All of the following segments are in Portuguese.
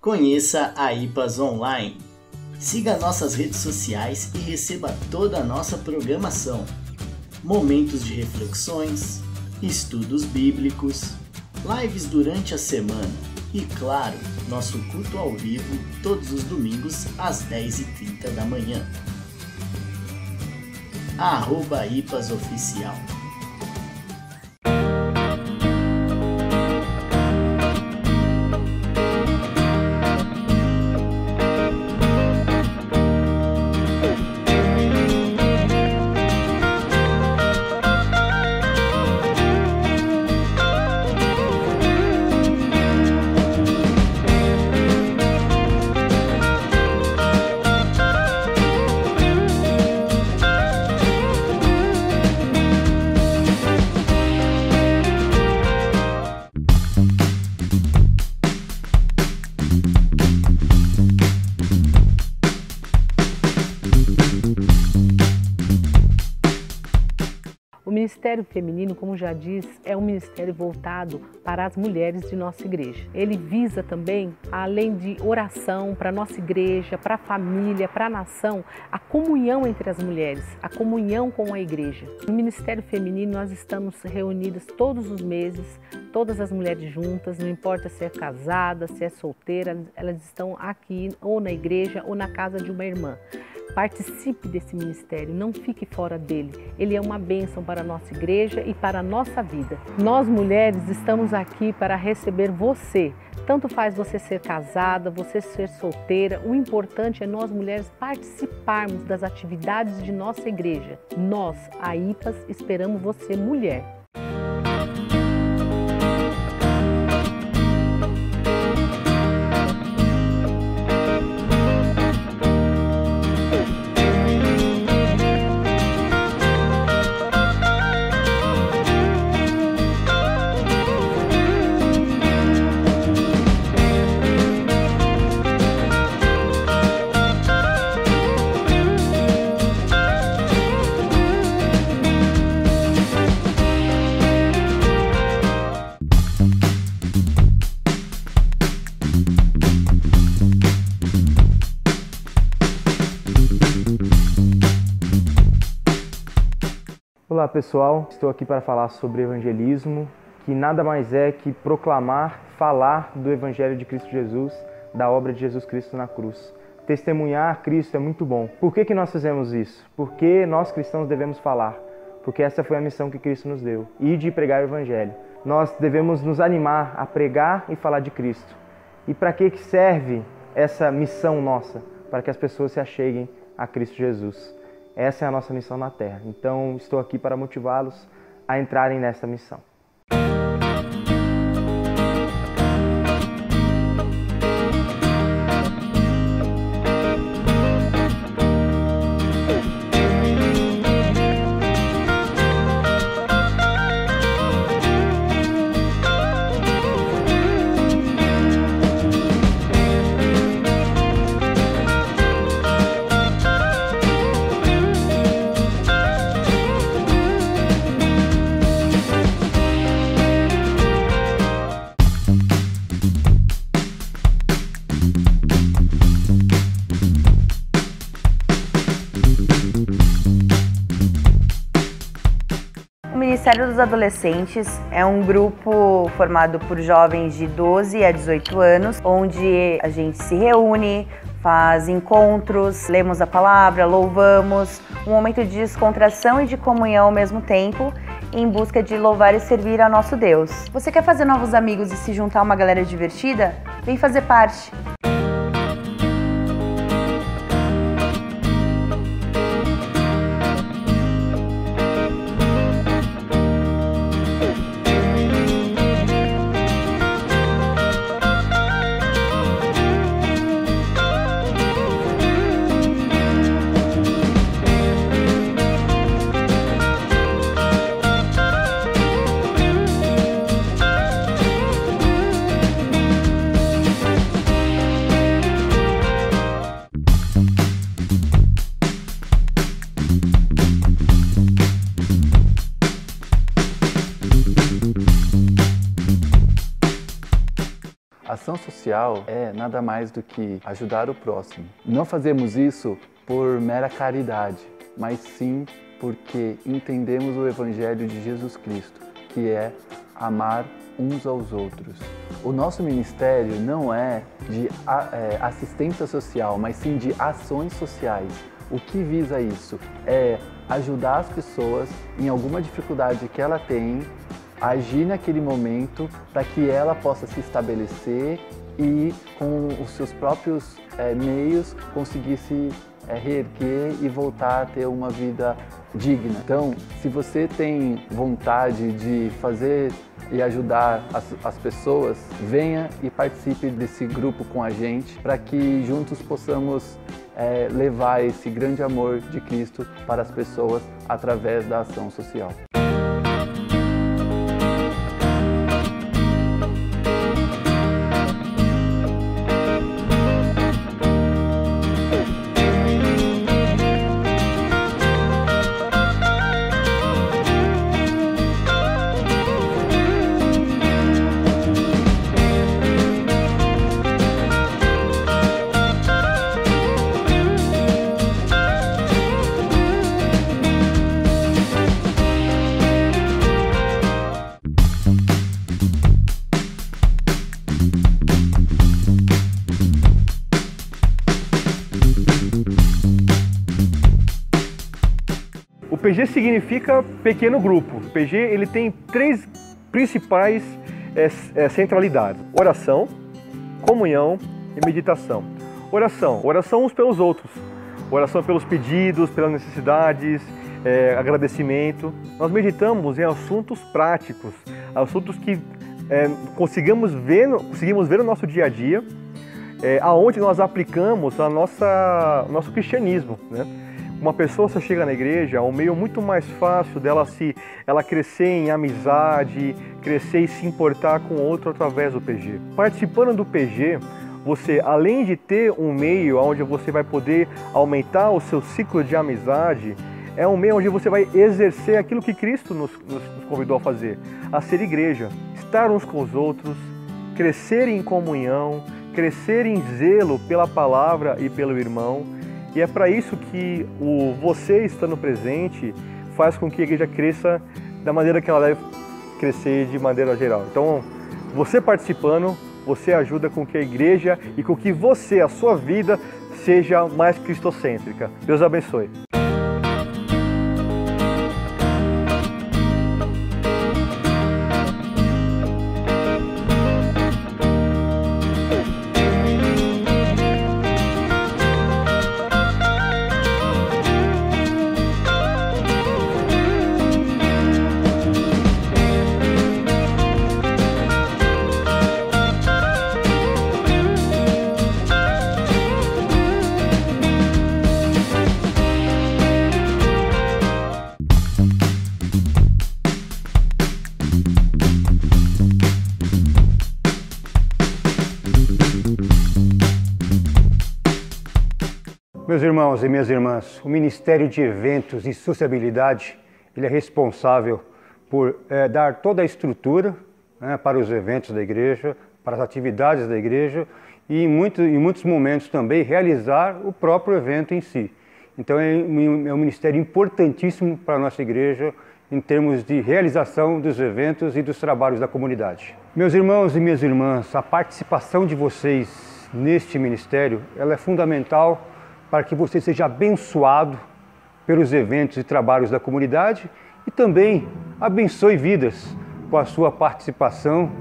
Conheça a IPAS Online. Siga nossas redes sociais e receba toda a nossa programação. Momentos de reflexões, estudos bíblicos, lives durante a semana e, claro, nosso culto ao vivo todos os domingos às 10h30 da manhã. @IPAS Oficial. O Ministério Feminino, como já disse, é um ministério voltado para as mulheres de nossa igreja. Ele visa também, além de oração para a nossa igreja, para a família, para a nação, a comunhão entre as mulheres, a comunhão com a igreja. No Ministério Feminino nós estamos reunidas todos os meses, todas as mulheres juntas, não importa se é casada, se é solteira, elas estão aqui ou na igreja ou na casa de uma irmã. Participe desse ministério, não fique fora dele. Ele é uma bênção para a nossa igreja e para a nossa vida. Nós mulheres estamos aqui para receber você. Tanto faz você ser casada, você ser solteira, o importante é nós mulheres participarmos das atividades de nossa igreja. Nós, a IPAS, esperamos você, mulher. Olá pessoal, estou aqui para falar sobre evangelismo, que nada mais é que proclamar, falar do Evangelho de Cristo Jesus, da obra de Jesus Cristo na cruz. Testemunhar Cristo é muito bom. Por que nós fizemos isso? Porque nós cristãos devemos falar, porque essa foi a missão que Cristo nos deu, ir de pregar o Evangelho. Nós devemos nos animar a pregar e falar de Cristo. E para que serve essa missão nossa? Para que as pessoas se acheguem a Cristo Jesus. Essa é a nossa missão na Terra. Então, estou aqui para motivá-los a entrarem nessa missão. O Ministério dos Adolescentes é um grupo formado por jovens de 12 a 18 anos, onde a gente se reúne, faz encontros, lemos a palavra, louvamos, um momento de descontração e de comunhão ao mesmo tempo, em busca de louvar e servir ao nosso Deus. Você quer fazer novos amigos e se juntar a uma galera divertida? Vem fazer parte! ação social é nada mais do que ajudar o próximo. Não fazemos isso por mera caridade, mas sim porque entendemos o Evangelho de Jesus Cristo, que é amar uns aos outros. O nosso ministério não é de assistência social, mas sim de ações sociais. O que visa isso? É ajudar as pessoas em alguma dificuldade que ela tem, agir naquele momento para que ela possa se estabelecer e, com os seus próprios meios, conseguir se reerguer e voltar a ter uma vida digna. Então, se você tem vontade de fazer e ajudar as pessoas, venha e participe desse grupo com a gente, para que juntos possamos levar esse grande amor de Cristo para as pessoas através da ação social. O PG significa pequeno grupo. O PG ele tem três principais centralidades: oração, comunhão e meditação. Oração uns pelos outros. Oração pelos pedidos, pelas necessidades, agradecimento. Nós meditamos em assuntos práticos, assuntos que conseguimos ver no nosso dia a dia, aonde nós aplicamos o nosso cristianismo, né? Uma pessoa, se chega na igreja, é um meio muito mais fácil ela crescer em amizade, crescer e se importar com o outro através do PG. Participando do PG, você, além de ter um meio onde você vai poder aumentar o seu ciclo de amizade, é um meio onde você vai exercer aquilo que Cristo nos convidou a fazer, a ser igreja, estar uns com os outros, crescer em comunhão, crescer em zelo pela palavra e pelo irmão. E é para isso que você estando presente faz com que a igreja cresça da maneira que ela deve crescer de maneira geral. Então, você participando, você ajuda com que a igreja e com que você, a sua vida, seja mais cristocêntrica. Deus abençoe. Meus irmãos e minhas irmãs, o Ministério de Eventos e Sociabilidade, ele é responsável por dar toda a estrutura, né, para os eventos da igreja, para as atividades da igreja e em muitos momentos também realizar o próprio evento em si. Então é um ministério importantíssimo para a nossa igreja em termos de realização dos eventos e dos trabalhos da comunidade. Meus irmãos e minhas irmãs, a participação de vocês neste ministério ela é fundamental para que você seja abençoado pelos eventos e trabalhos da comunidade e também abençoe vidas com a sua participação,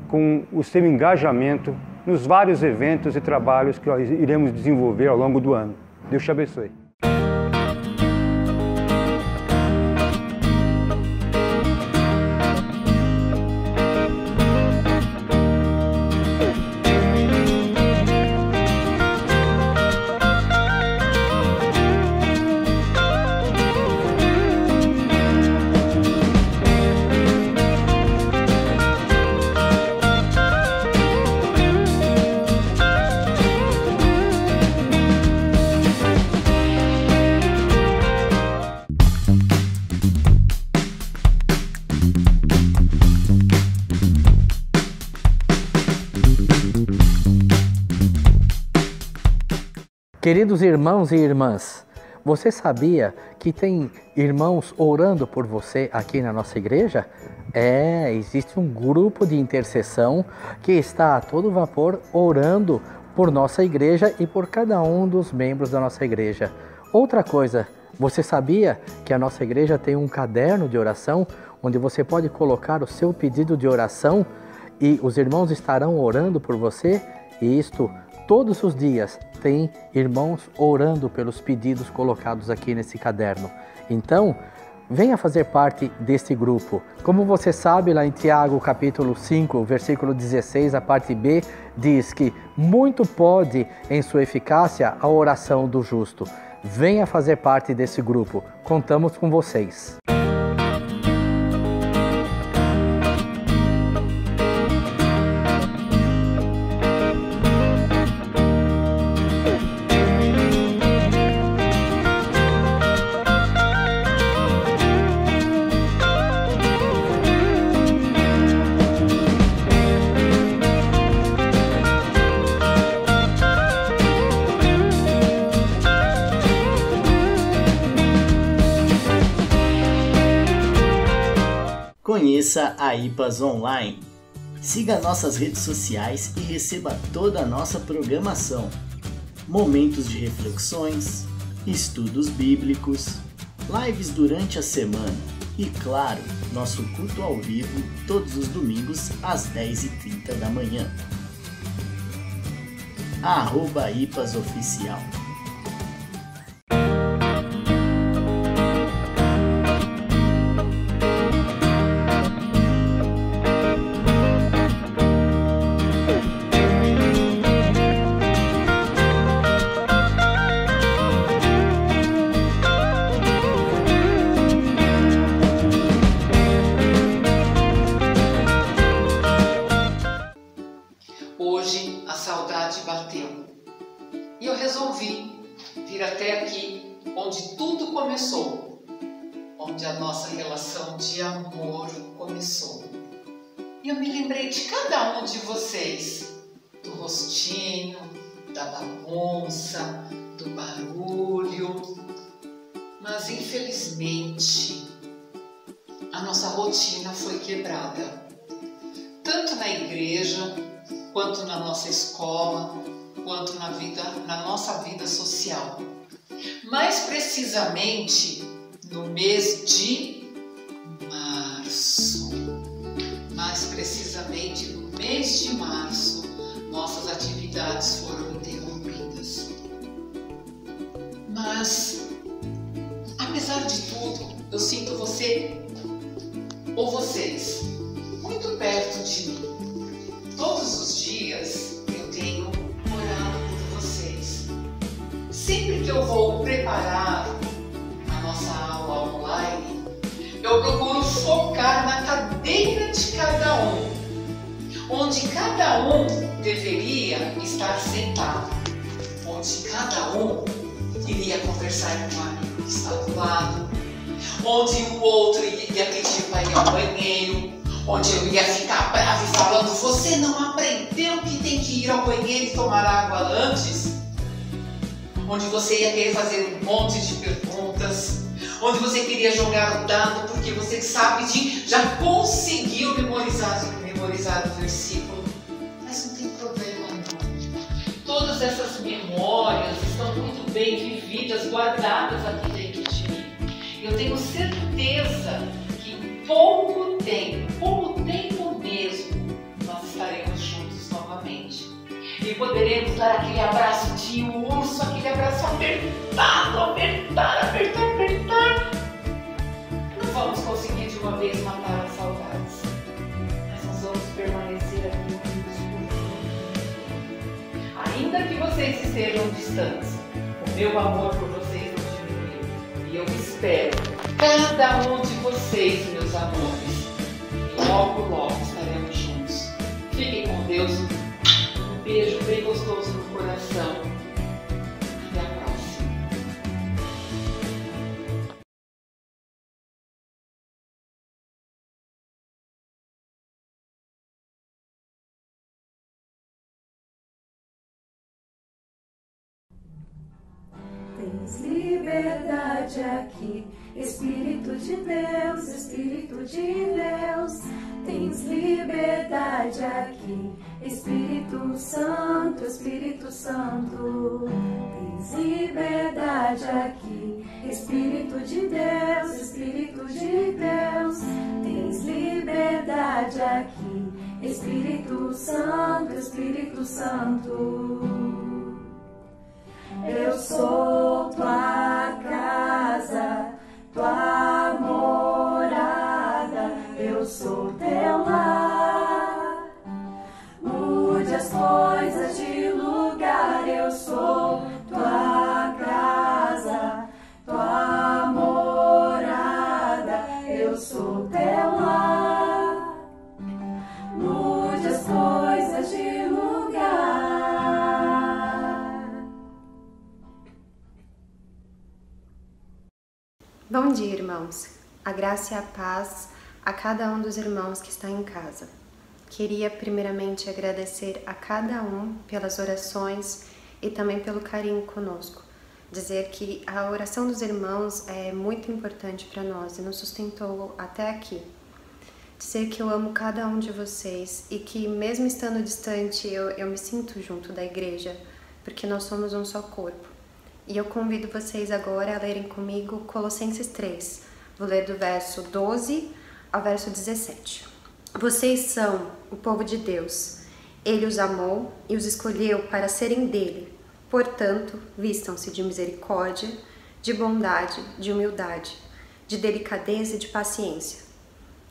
com o seu engajamento nos vários eventos e trabalhos que nós iremos desenvolver ao longo do ano. Deus te abençoe. Queridos irmãos e irmãs, você sabia que tem irmãos orando por você aqui na nossa igreja? Existe um grupo de intercessão que está a todo vapor orando por nossa igreja e por cada um dos membros da nossa igreja. Outra coisa, você sabia que a nossa igreja tem um caderno de oração onde você pode colocar o seu pedido de oração e os irmãos estarão orando por você? E isto todos os dias tem irmãos orando pelos pedidos colocados aqui nesse caderno. Então, venha fazer parte deste grupo. Como você sabe, lá em Tiago, capítulo 5, versículo 16, a parte B, diz que muito pode em sua eficácia a oração do justo. Venha fazer parte desse grupo. Contamos com vocês. Conheça a IPAS Online. Siga nossas redes sociais e receba toda a nossa programação. Momentos de reflexões, estudos bíblicos, lives durante a semana e, claro, nosso culto ao vivo todos os domingos às 10h30 da manhã. @IPAS Oficial. Hoje a saudade bateu e eu resolvi vir até aqui onde tudo começou, onde a nossa relação de amor começou. E eu me lembrei de cada um de vocês, do rostinho, da bagunça, do barulho, mas infelizmente a nossa rotina foi quebrada, tanto na igreja, quanto na nossa escola, quanto na nossa vida social. Mais precisamente no mês de março. Mais precisamente no mês de março, nossas atividades foram interrompidas. Mas, apesar de tudo, eu sinto você, ou vocês, muito perto de mim. Todos os dias eu tenho orado por vocês. Sempre que eu vou preparar a nossa aula online, eu procuro focar na cadeira de cada um, onde cada um deveria estar sentado, onde cada um iria conversar com o amigo que está do lado, onde o outro ia pedir para ir ao banheiro, onde eu ia ficar brava e falando: você não aprendeu que tem que ir ao banheiro e tomar água antes? Onde você ia querer fazer um monte de perguntas, onde você queria jogar o dado porque você sabe já conseguiu memorizar o versículo. Mas não tem problema não. Todas essas memórias estão muito bem vividas, guardadas aqui dentro de mim. Eu tenho certeza que em pouco tempo mesmo, nós estaremos juntos novamente. E poderemos dar aquele abraço de urso, aquele abraço apertado. Não vamos conseguir de uma vez matar as saudades, mas nós vamos permanecer aqui unidos por tudo. Ainda que vocês estejam distantes, o meu amor por vocês não diminuiu. E eu espero cada um de vocês, meus amores. Logo estaremos juntos. Fiquem com Deus. Um beijo bem gostoso no coração. Até a próxima. liberdade aqui. Espírito de Deus, Espírito de Deus, tens liberdade aqui. Espírito Santo, Espírito Santo, tens liberdade aqui. Espírito de Deus, Espírito de Deus, tens liberdade aqui. Espírito Santo, Espírito Santo, eu sou tua casa, tua morada, eu sou teu lar. Mude as coisas de lugar, eu sou tua casa, tua morada, eu sou teu lar. Mude as coisas de lugar. Bom dia, irmãos. A graça e a paz a cada um dos irmãos que está em casa. Queria primeiramente agradecer a cada um pelas orações e também pelo carinho conosco. Dizer que a oração dos irmãos é muito importante para nós e nos sustentou até aqui. Dizer que eu amo cada um de vocês e que mesmo estando distante eu me sinto junto da igreja, porque nós somos um só corpo. E eu convido vocês agora a lerem comigo Colossenses 3. Vou ler do verso 12 ao verso 17. Vocês são o povo de Deus. Ele os amou e os escolheu para serem dele. Portanto, vistam-se de misericórdia, de bondade, de humildade, de delicadeza e de paciência.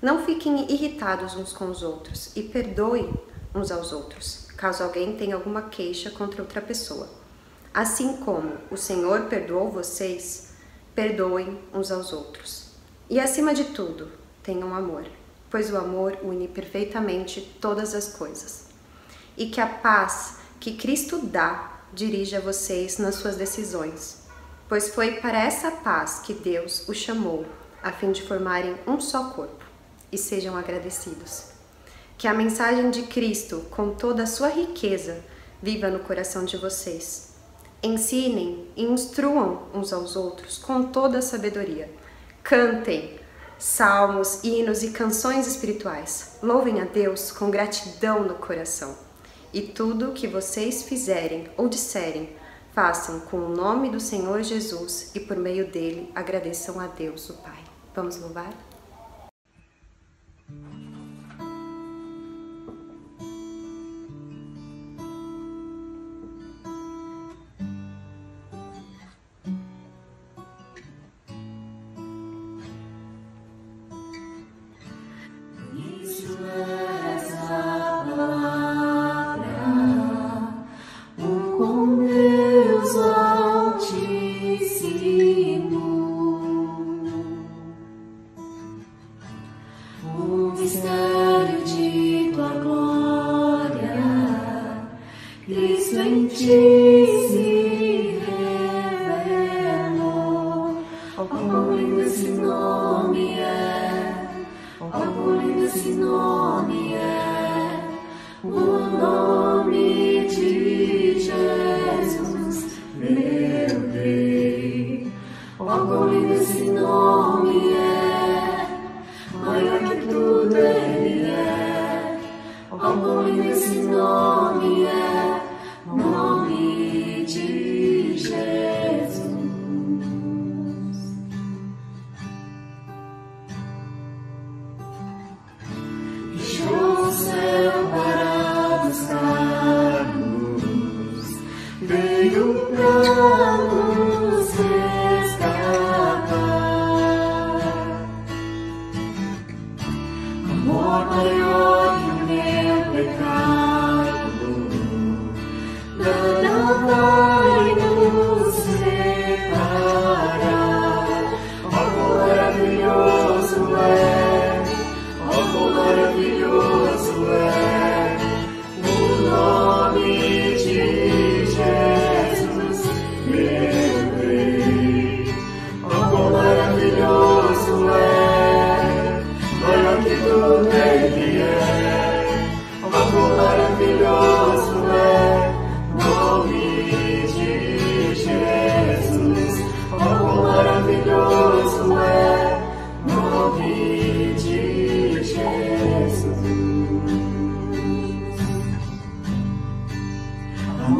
Não fiquem irritados uns com os outros e perdoem uns aos outros, caso alguém tenha alguma queixa contra outra pessoa. Assim como o Senhor perdoou vocês, perdoem uns aos outros. E acima de tudo, tenham amor, pois o amor une perfeitamente todas as coisas. E que a paz que Cristo dá dirija vocês nas suas decisões, pois foi para essa paz que Deus os chamou, a fim de formarem um só corpo, e sejam agradecidos. Que a mensagem de Cristo, com toda a sua riqueza, viva no coração de vocês. Ensinem e instruam uns aos outros com toda a sabedoria. Cantem salmos, hinos e canções espirituais. Louvem a Deus com gratidão no coração. E tudo que vocês fizerem ou disserem, façam com o nome do Senhor Jesus e por meio dele agradeçam a Deus, o Pai. Vamos louvar? O nome de Jesus, meu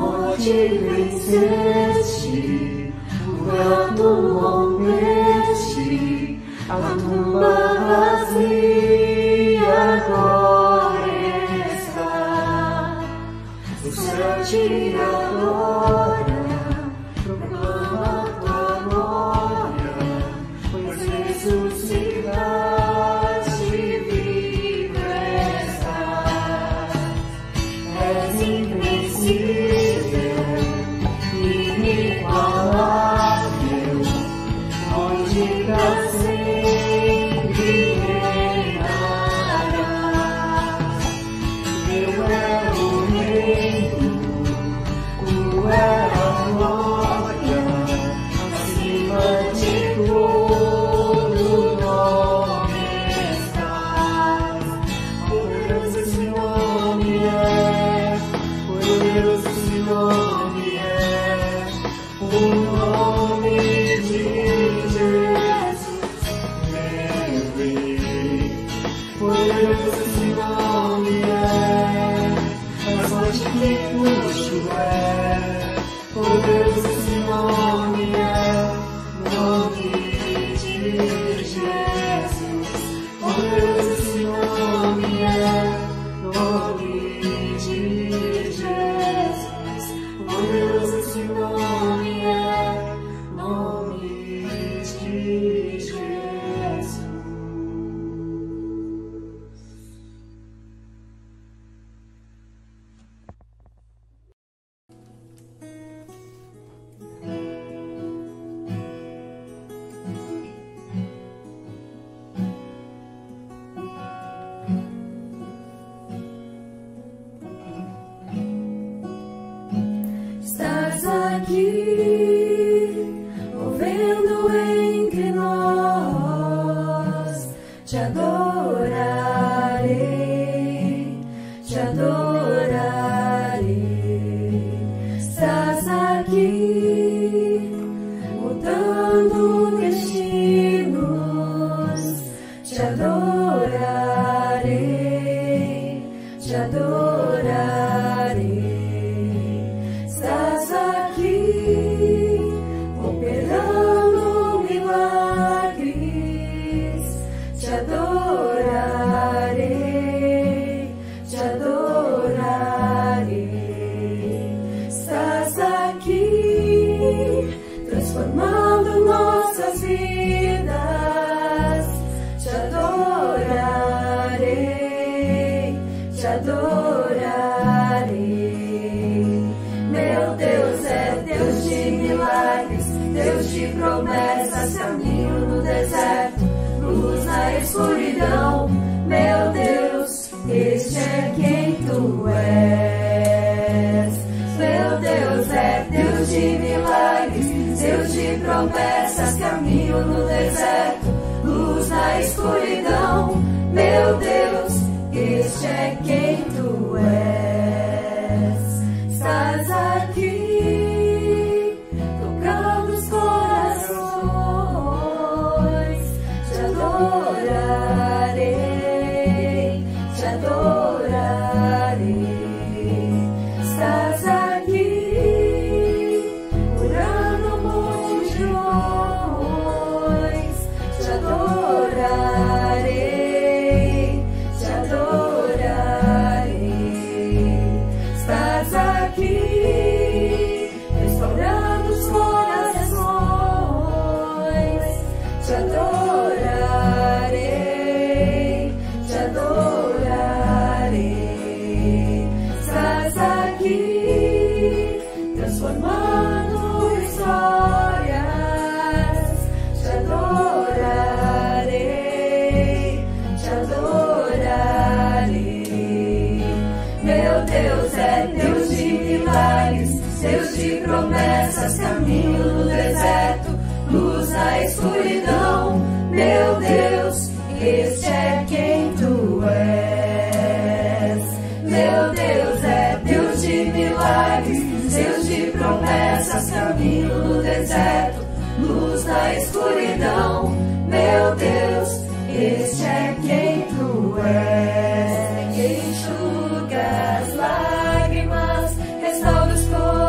onde venceste, o véu rompeste, a tumba vazia agora está. O céu te adora, proclama tua glória, pois ressuscitaste, vivo estás. És invencível, inigualável, onde pra sempre reinarás. Teu é o reino, tua é a glória, acima de todo nome estás. Poderoso esse nome é, poderoso esse nome é, o nome de Jesus, meu Rei. Poderoso esse nome é, mais forte que puxo é. Poderoso esse nome é, nome de Jesus. Poderoso esse nome é, nome de Jesus. Poderoso esse nome é, nome de Jesus. Estás aqui, movendo entre nós. Te adorarei, te adorarei. Estás aqui, mudando destinos. Te adorarei, te adorarei. Estás aqui, operando milagres. Te adorarei, te adorarei. Estás aqui, transformando nossas vidas. Te adorarei, te adorarei. Meu Deus é Deus de milagres, Deus de promessas, caminho no deserto, luz na escuridão. Meu Deus, este é quem tu és. Meu Deus é Deus de milagres, Deus de promessas, caminho no deserto, luz na escuridão. Meu Deus, este é quem tu és. Estás aqui, tocando os corações. Te adorarei, te adorarei. Estás aqui, curando multidões. Te adorarei, te adorarei. Estás aqui, restaurando os corações. Te adorarei, te adorarei. Estás aqui, transformando histórias. Te adorarei, te adorarei. Meu Deus é Deus de milagres, Deus de promessas, caminho no deserto, luz na escuridão. Meu Deus, este é quem tu és. Meu Deus é Deus de milagres, Deus de promessas, caminho no deserto, luz na escuridão. Meu Deus, este é quem tu és. Enxuga as lágrimas, restaura os corações.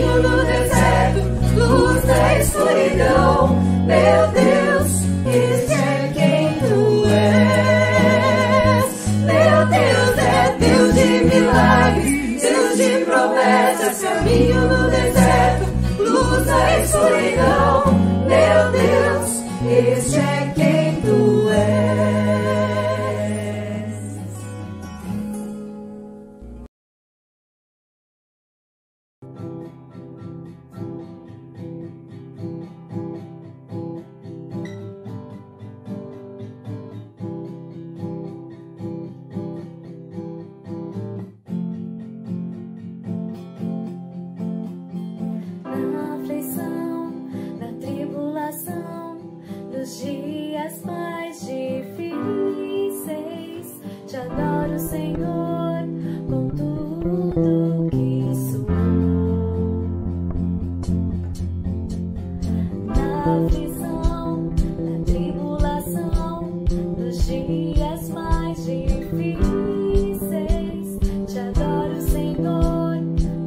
caminho no deserto, luz da escuridão. Meu Deus, este é quem tu és. Meu Deus é Deus de milagres, Deus de promessas, caminho no deserto, luz da escuridão. Meu Deus, este é quem tu és. Na aflição, na tribulação, nos dias mais difíceis, te adoro, Senhor, com tudo que sou. Na aflição, na tribulação, nos dias mais difíceis, te adoro, Senhor,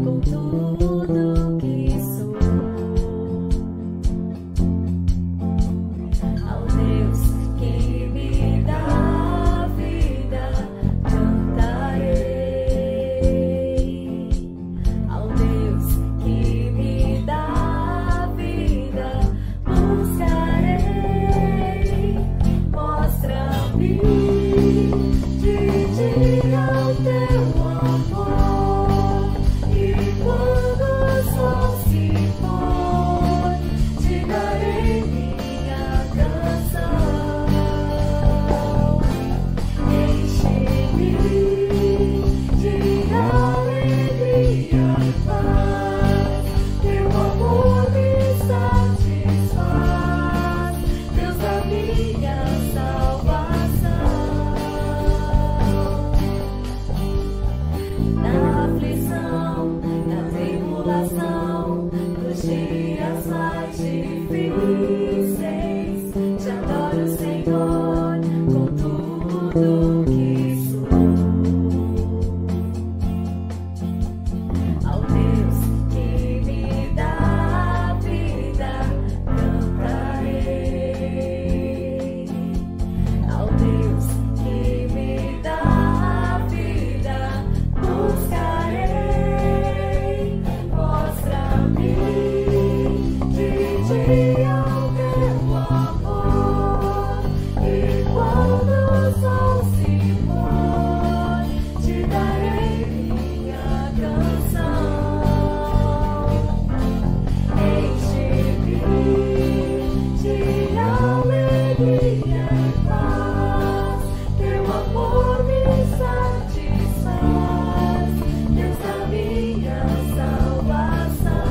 com tudo que sou. Ao Deus que me dá vida, cantarei. Ao Deus que me dá vida, buscarei. Mostra-me de dia o teu amor, e quando o sol se for, te darei minha canção. Enche-me de alegria e paz, teu amor me satisfaz, Deus da minha salvação. Na aflição, na tribulação, nos dias mais difíceis, te adoro, Senhor, com tudo que sou. Ao Deus que me dá vida, cantarei. Ao Deus que me dá vida, buscarei. Mostra-me de dia o teu amor, e quando o sol se for, te darei minha canção. Enche-me de alegria e paz, teu amor me satisfaz, Deus da minha salvação.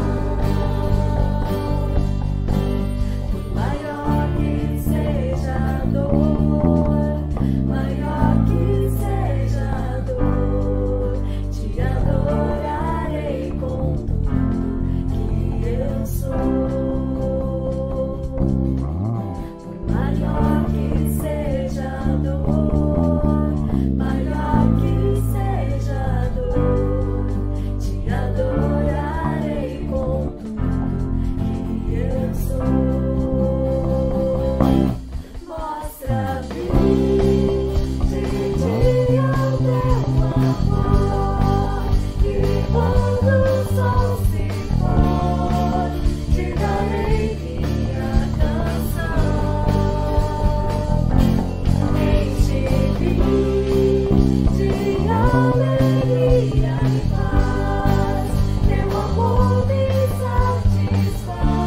Por maior que seja a dor, maior que seja a dor, te adorarei com tudo que eu sou. Por maior que seja a dor, maior que seja a dor, te adorarei com tudo que eu sou. Mostra-me de dia o teu amor, e quando o sol se for, te darei minha canção. Enche-me de alegria e paz, teu amor me satisfaz,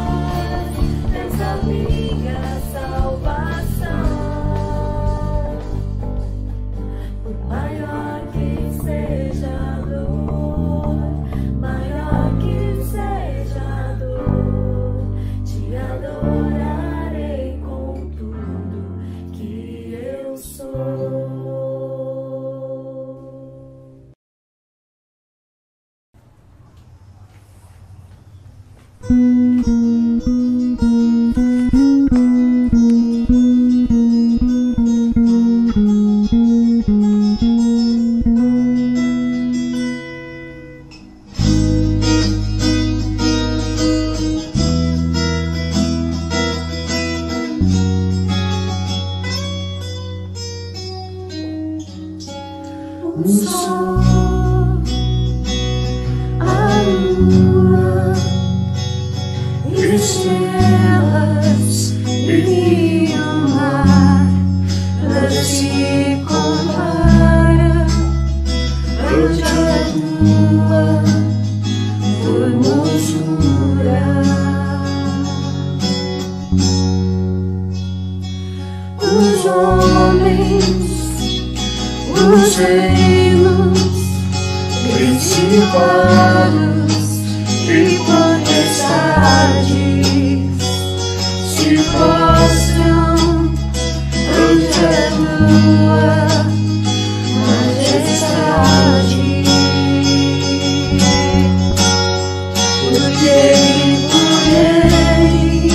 Deus da minha salvação. Por maior que seja a dor, maior que seja a dor, te adorarei com tudo que eu sou. formosura. Os homens, os reinos, principados e potestades se prostram ante a tua majestade. Porque por ele,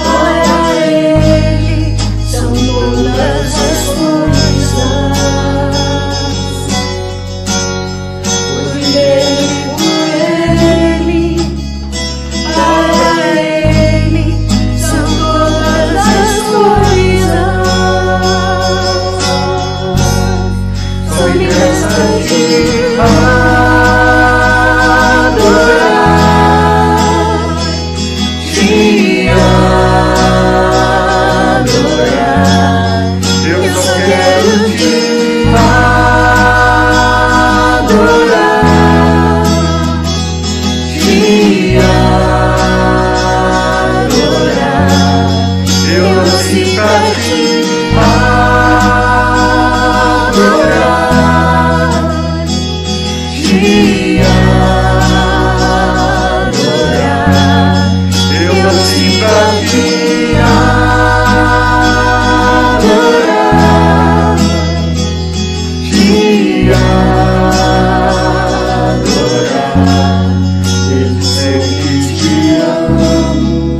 para ele são todas as coisas. Porque por ele, para ele são todas as coisas. Só me resta te adorar, te adorar. Eu só quero te adorar, te adorar. Eu nasci pra te adorar, te adorar. Eu nasci pra te adorar, te adorar. Ele sei que te amo,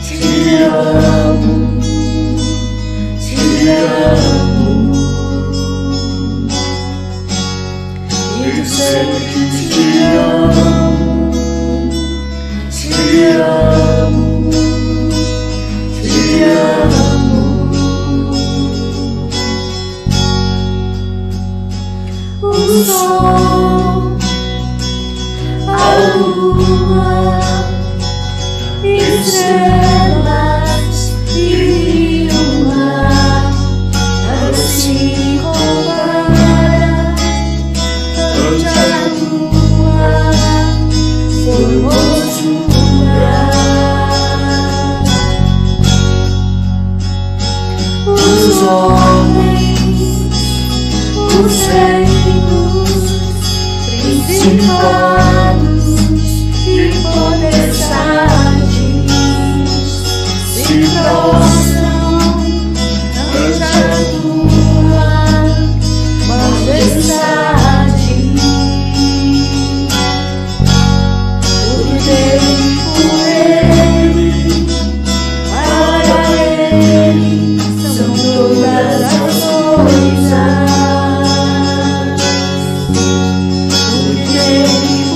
te amo, te amo. Eu sei que te amo, te amo, te amo. O sol, a lua, estrelas e o mar, nada se compara ante a tua formosura. Os homens, os reinos, principados e potestades se prostram ante a tua majestade. Por ele, para ele são todas as coisas. Por ele,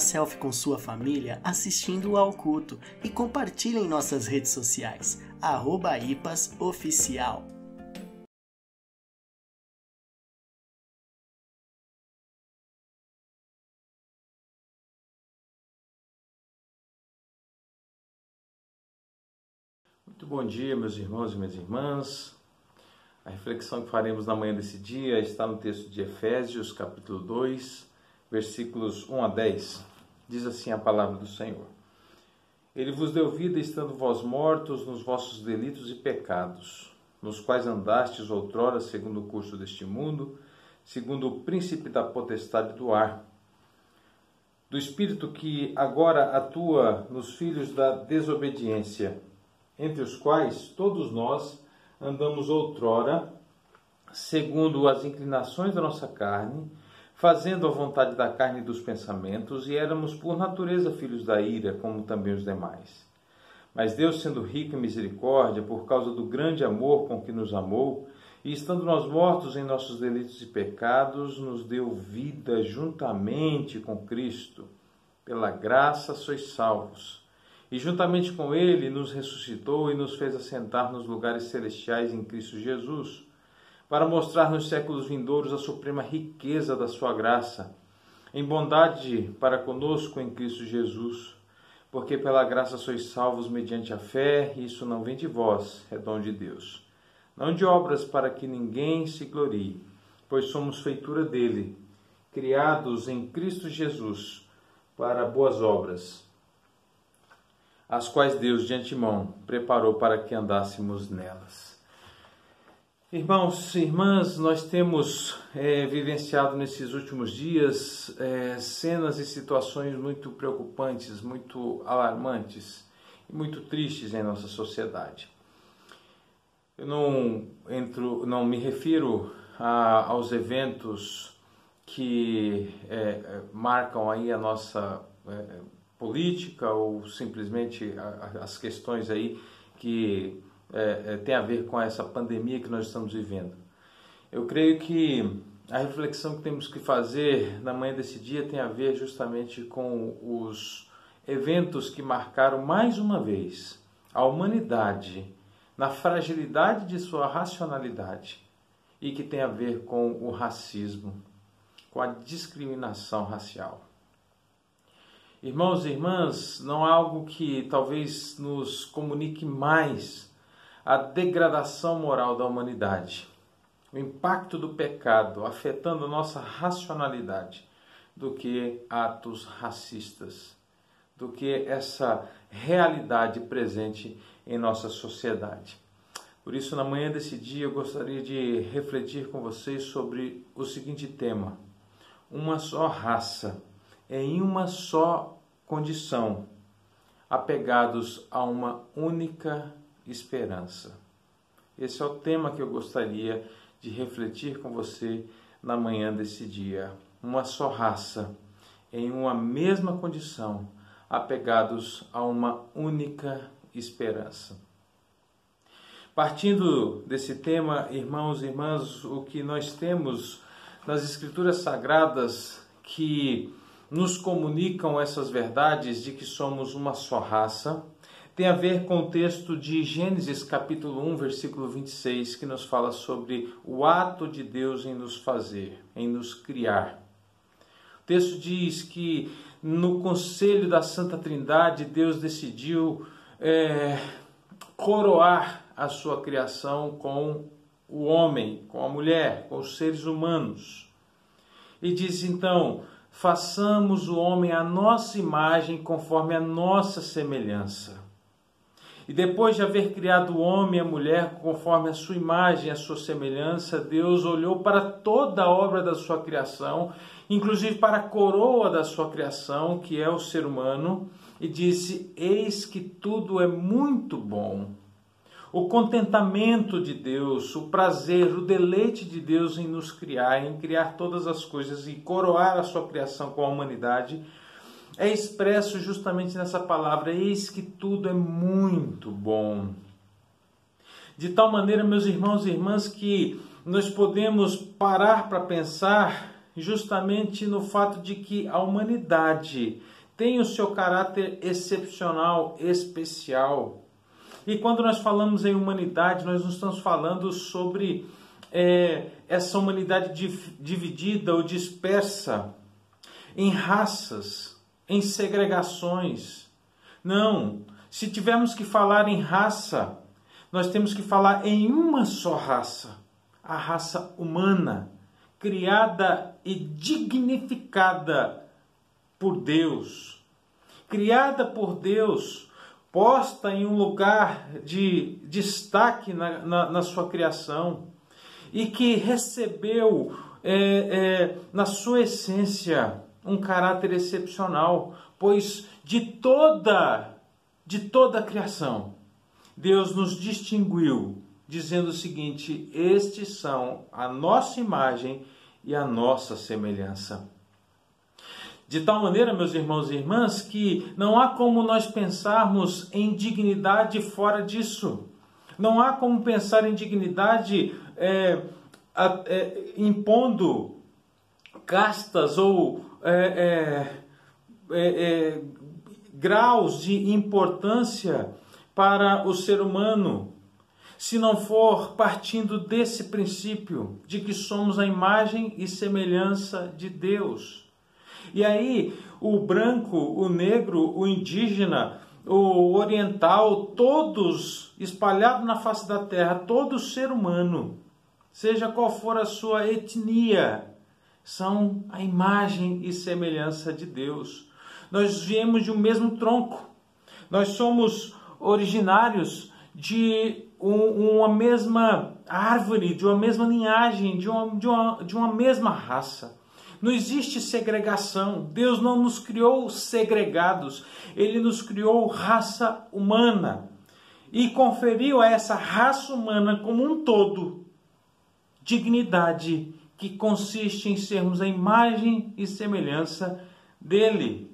selfie com sua família assistindo ao culto e compartilhe em nossas redes sociais, @ipasoficial. Muito bom dia, meus irmãos e minhas irmãs. A reflexão que faremos na manhã desse dia está no texto de Efésios, capítulo 2, versículos 1 a 10. Diz assim a palavra do Senhor: Ele vos deu vida estando vós mortos nos vossos delitos e pecados, nos quais andastes outrora segundo o curso deste mundo, segundo o príncipe da potestade do ar, do espírito que agora atua nos filhos da desobediência, entre os quais todos nós andamos outrora, segundo as inclinações da nossa carne, fazendo a vontade da carne e dos pensamentos, e éramos por natureza filhos da ira, como também os demais. Mas Deus, sendo rico em misericórdia, por causa do grande amor com que nos amou, e estando nós mortos em nossos delitos e pecados, nos deu vida juntamente com Cristo. Pela graça sois salvos. E juntamente com Ele nos ressuscitou e nos fez assentar nos lugares celestiais em Cristo Jesus, para mostrar nos séculos vindouros a suprema riqueza da sua graça, em bondade para conosco em Cristo Jesus, porque pela graça sois salvos mediante a fé, e isso não vem de vós, é dom de Deus. Não de obras para que ninguém se glorie, pois somos feitura dele, criados em Cristo Jesus, para boas obras, as quais Deus de antemão preparou para que andássemos nelas. Irmãos e irmãs, nós temos vivenciado nesses últimos dias cenas e situações muito preocupantes, muito alarmantes e muito tristes em nossa sociedade. Eu não me refiro aos eventos que marcam aí a nossa política ou simplesmente as questões aí que tem a ver com essa pandemia que nós estamos vivendo. Eu creio que a reflexão que temos que fazer na manhã desse dia tem a ver justamente com os eventos que marcaram mais uma vez a humanidade na fragilidade de sua racionalidade e que tem a ver com o racismo, com a discriminação racial. Irmãos e irmãs, não há algo que talvez nos comunique mais a degradação moral da humanidade, o impacto do pecado afetando a nossa racionalidade, do que atos racistas, do que essa realidade presente em nossa sociedade. Por isso, na manhã desse dia, eu gostaria de refletir com vocês sobre o seguinte tema: uma só raça, em uma só condição, apegados a uma única esperança. Esse é o tema que eu gostaria de refletir com você na manhã desse dia. Uma só raça, em uma mesma condição, apegados a uma única esperança. Partindo desse tema, irmãos e irmãs, o que nós temos nas Escrituras Sagradas que nos comunicam essas verdades de que somos uma só raça, tem a ver com o texto de Gênesis capítulo 1, versículo 26, que nos fala sobre o ato de Deus em nos fazer, em nos criar. O texto diz que no conselho da Santa Trindade, Deus decidiu coroar a sua criação com o homem, com a mulher, com os seres humanos. E diz então: façamos o homem à nossa imagem, conforme a nossa semelhança. E depois de haver criado o homem e a mulher conforme a sua imagem e a sua semelhança, Deus olhou para toda a obra da sua criação, inclusive para a coroa da sua criação, que é o ser humano, e disse: eis que tudo é muito bom. O contentamento de Deus, o prazer, o deleite de Deus em nos criar, em criar todas as coisas e coroar a sua criação com a humanidade, é expresso justamente nessa palavra: eis que tudo é muito bom. De tal maneira, meus irmãos e irmãs, que nós podemos parar para pensar justamente no fato de que a humanidade tem o seu caráter excepcional, especial. E quando nós falamos em humanidade, nós não estamos falando sobre essa humanidade dividida ou dispersa em raças, em segregações. Não, se tivermos que falar em raça, nós temos que falar em uma só raça, a raça humana, criada e dignificada por Deus, criada por Deus, posta em um lugar de destaque na sua criação e que recebeu na sua essência um caráter excepcional, pois de toda a criação, Deus nos distinguiu, dizendo o seguinte: estes são a nossa imagem e a nossa semelhança. De tal maneira, meus irmãos e irmãs, que não há como nós pensarmos em dignidade fora disso. Não há como pensar em dignidade impondo castas ou graus de importância para o ser humano, se não for partindo desse princípio de que somos a imagem e semelhança de Deus. E aí o branco, o negro, o indígena, o oriental, todos espalhados na face da terra, todo ser humano, seja qual for a sua etnia, são a imagem e semelhança de Deus. Nós viemos de um mesmo tronco, nós somos originários de uma mesma árvore, de uma mesma linhagem, de uma mesma raça. Não existe segregação. Deus não nos criou segregados. Ele nos criou raça humana e conferiu a essa raça humana como um todo dignidade que consiste em sermos a imagem e semelhança dele.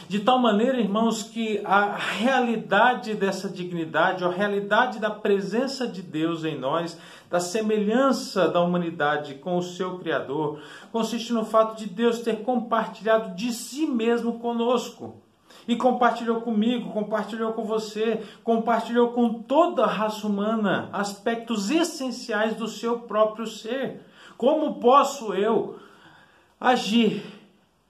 De tal maneira, irmãos, que a realidade dessa dignidade, a realidade da presença de Deus em nós, da semelhança da humanidade com o seu Criador, consiste no fato de Deus ter compartilhado de si mesmo conosco. E compartilhou comigo, compartilhou com você, compartilhou com toda a raça humana aspectos essenciais do seu próprio ser. Como posso eu agir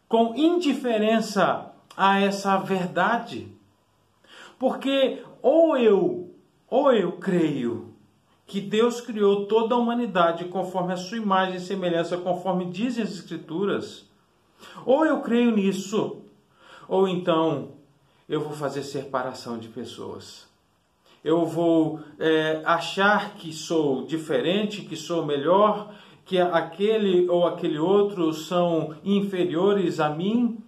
com indiferença a essa verdade? Porque ou eu creio que Deus criou toda a humanidade conforme a sua imagem e semelhança, conforme dizem as Escrituras, ou eu creio nisso, ou então eu vou fazer separação de pessoas. Eu vou achar que sou diferente, que sou melhor, que aquele ou aquele outro são inferiores a mim.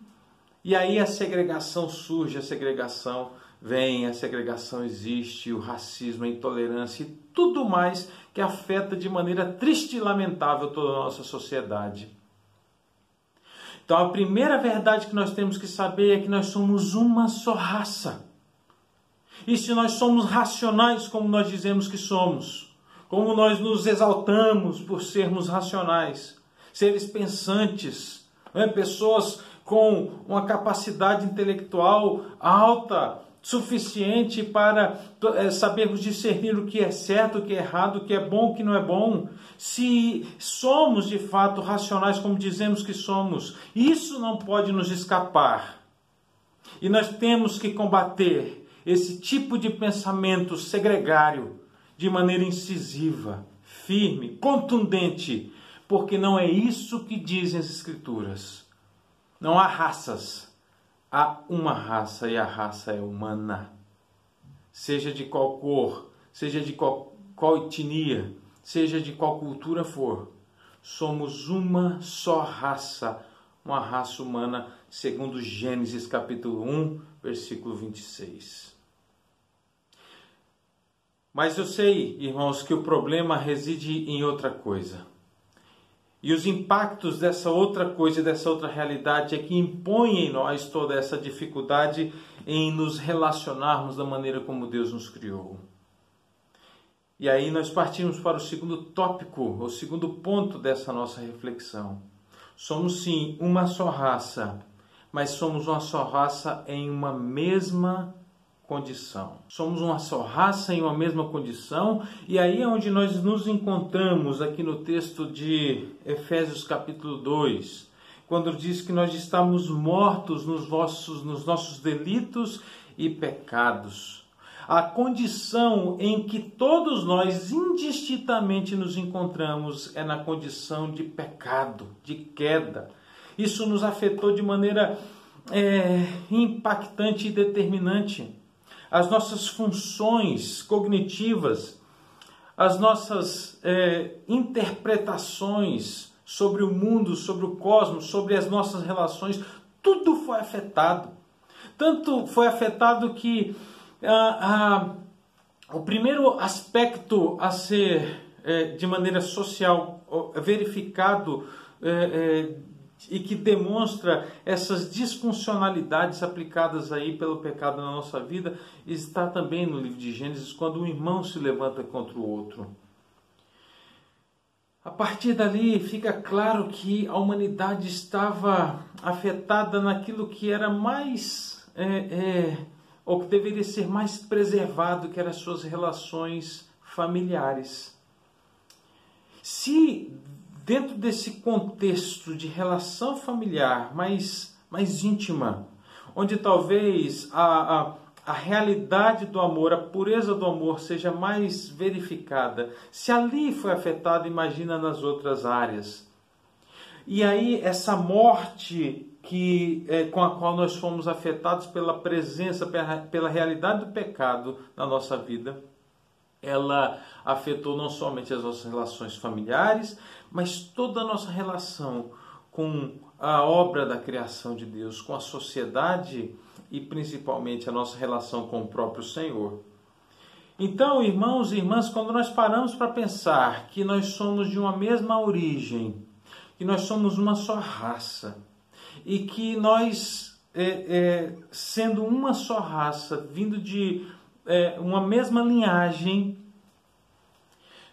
E aí a segregação surge, a segregação vem, a segregação existe, o racismo, a intolerância e tudo mais que afeta de maneira triste e lamentável toda a nossa sociedade. Então a primeira verdade que nós temos que saber é que nós somos uma só raça. E se nós somos racionais como nós dizemos que somos, como nós nos exaltamos por sermos racionais, seres pensantes, pessoas com uma capacidade intelectual alta, suficiente para sabermos discernir o que é certo, o que é errado, o que é bom, o que não é bom. Se somos de fato racionais como dizemos que somos, isso não pode nos escapar. E nós temos que combater esse tipo de pensamento segregário de maneira incisiva, firme, contundente, porque não é isso que dizem as Escrituras. Não há raças, há uma raça e a raça é humana. Seja de qual cor, seja de qual etnia, seja de qual cultura for, somos uma só raça, uma raça humana, segundo Gênesis capítulo 1, versículo 26. Mas eu sei, irmãos, que o problema reside em outra coisa. E os impactos dessa outra coisa, dessa outra realidade é que impõem em nós toda essa dificuldade em nos relacionarmos da maneira como Deus nos criou. E aí nós partimos para o segundo tópico, o segundo ponto dessa nossa reflexão. Somos sim uma só raça, mas somos uma só raça em uma mesma condição. Somos uma só raça em uma mesma condição, e aí é onde nós nos encontramos aqui no texto de Efésios capítulo 2, quando diz que nós estamos mortos nos nossos delitos e pecados. A condição em que todos nós indistintamente nos encontramos é na condição de pecado, de queda. Isso nos afetou de maneira impactante e determinante. As nossas funções cognitivas, as nossas interpretações sobre o mundo, sobre o cosmos, sobre as nossas relações, tudo foi afetado. Tanto foi afetado que o primeiro aspecto a ser de maneira social verificado e que demonstra essas disfuncionalidades aplicadas aí pelo pecado na nossa vida está também no livro de Gênesis, quando um irmão se levanta contra o outro. A partir dali fica claro que a humanidade estava afetada naquilo que era mais ou que deveria ser mais preservado, que eram as suas relações familiares. Se dentro desse contexto de relação familiar mais íntima, onde talvez a realidade do amor, a pureza do amor seja mais verificada, se ali foi afetada, imagina nas outras áreas. E aí essa morte com a qual nós fomos afetados pela presença, pela realidade do pecado na nossa vida, ela afetou não somente as nossas relações familiares, mas toda a nossa relação com a obra da criação de Deus, com a sociedade e principalmente a nossa relação com o próprio Senhor. Então, irmãos e irmãs, quando nós paramos para pensar que nós somos de uma mesma origem, que nós somos uma só raça, e que nós, sendo uma só raça, vindo de uma mesma linhagem,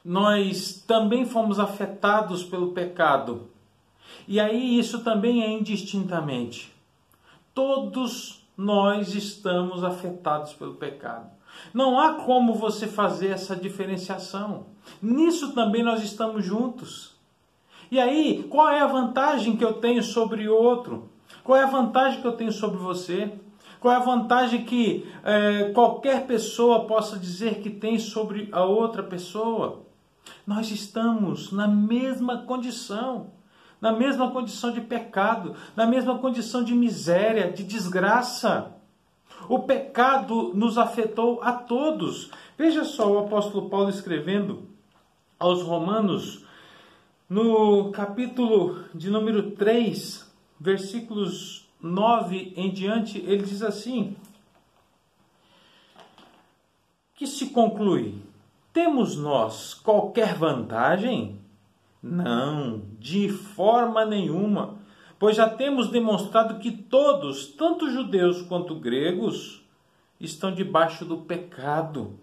nós também fomos afetados pelo pecado. E aí isso também é indistintamente. Todos nós estamos afetados pelo pecado. Não há como você fazer essa diferenciação. Nisso também nós estamos juntos. E aí, qual é a vantagem que eu tenho sobre o outro? Qual é a vantagem que eu tenho sobre você? Qual é a vantagem que qualquer pessoa possa dizer que tem sobre a outra pessoa? Nós estamos na mesma condição de pecado, na mesma condição de miséria, de desgraça. O pecado nos afetou a todos. Veja só o apóstolo Paulo escrevendo aos Romanos, no capítulo de número 3, versículos 9 em diante, ele diz assim: que se conclui? Temos nós qualquer vantagem? Não, de forma nenhuma, pois já temos demonstrado que todos, tanto judeus quanto gregos, estão debaixo do pecado,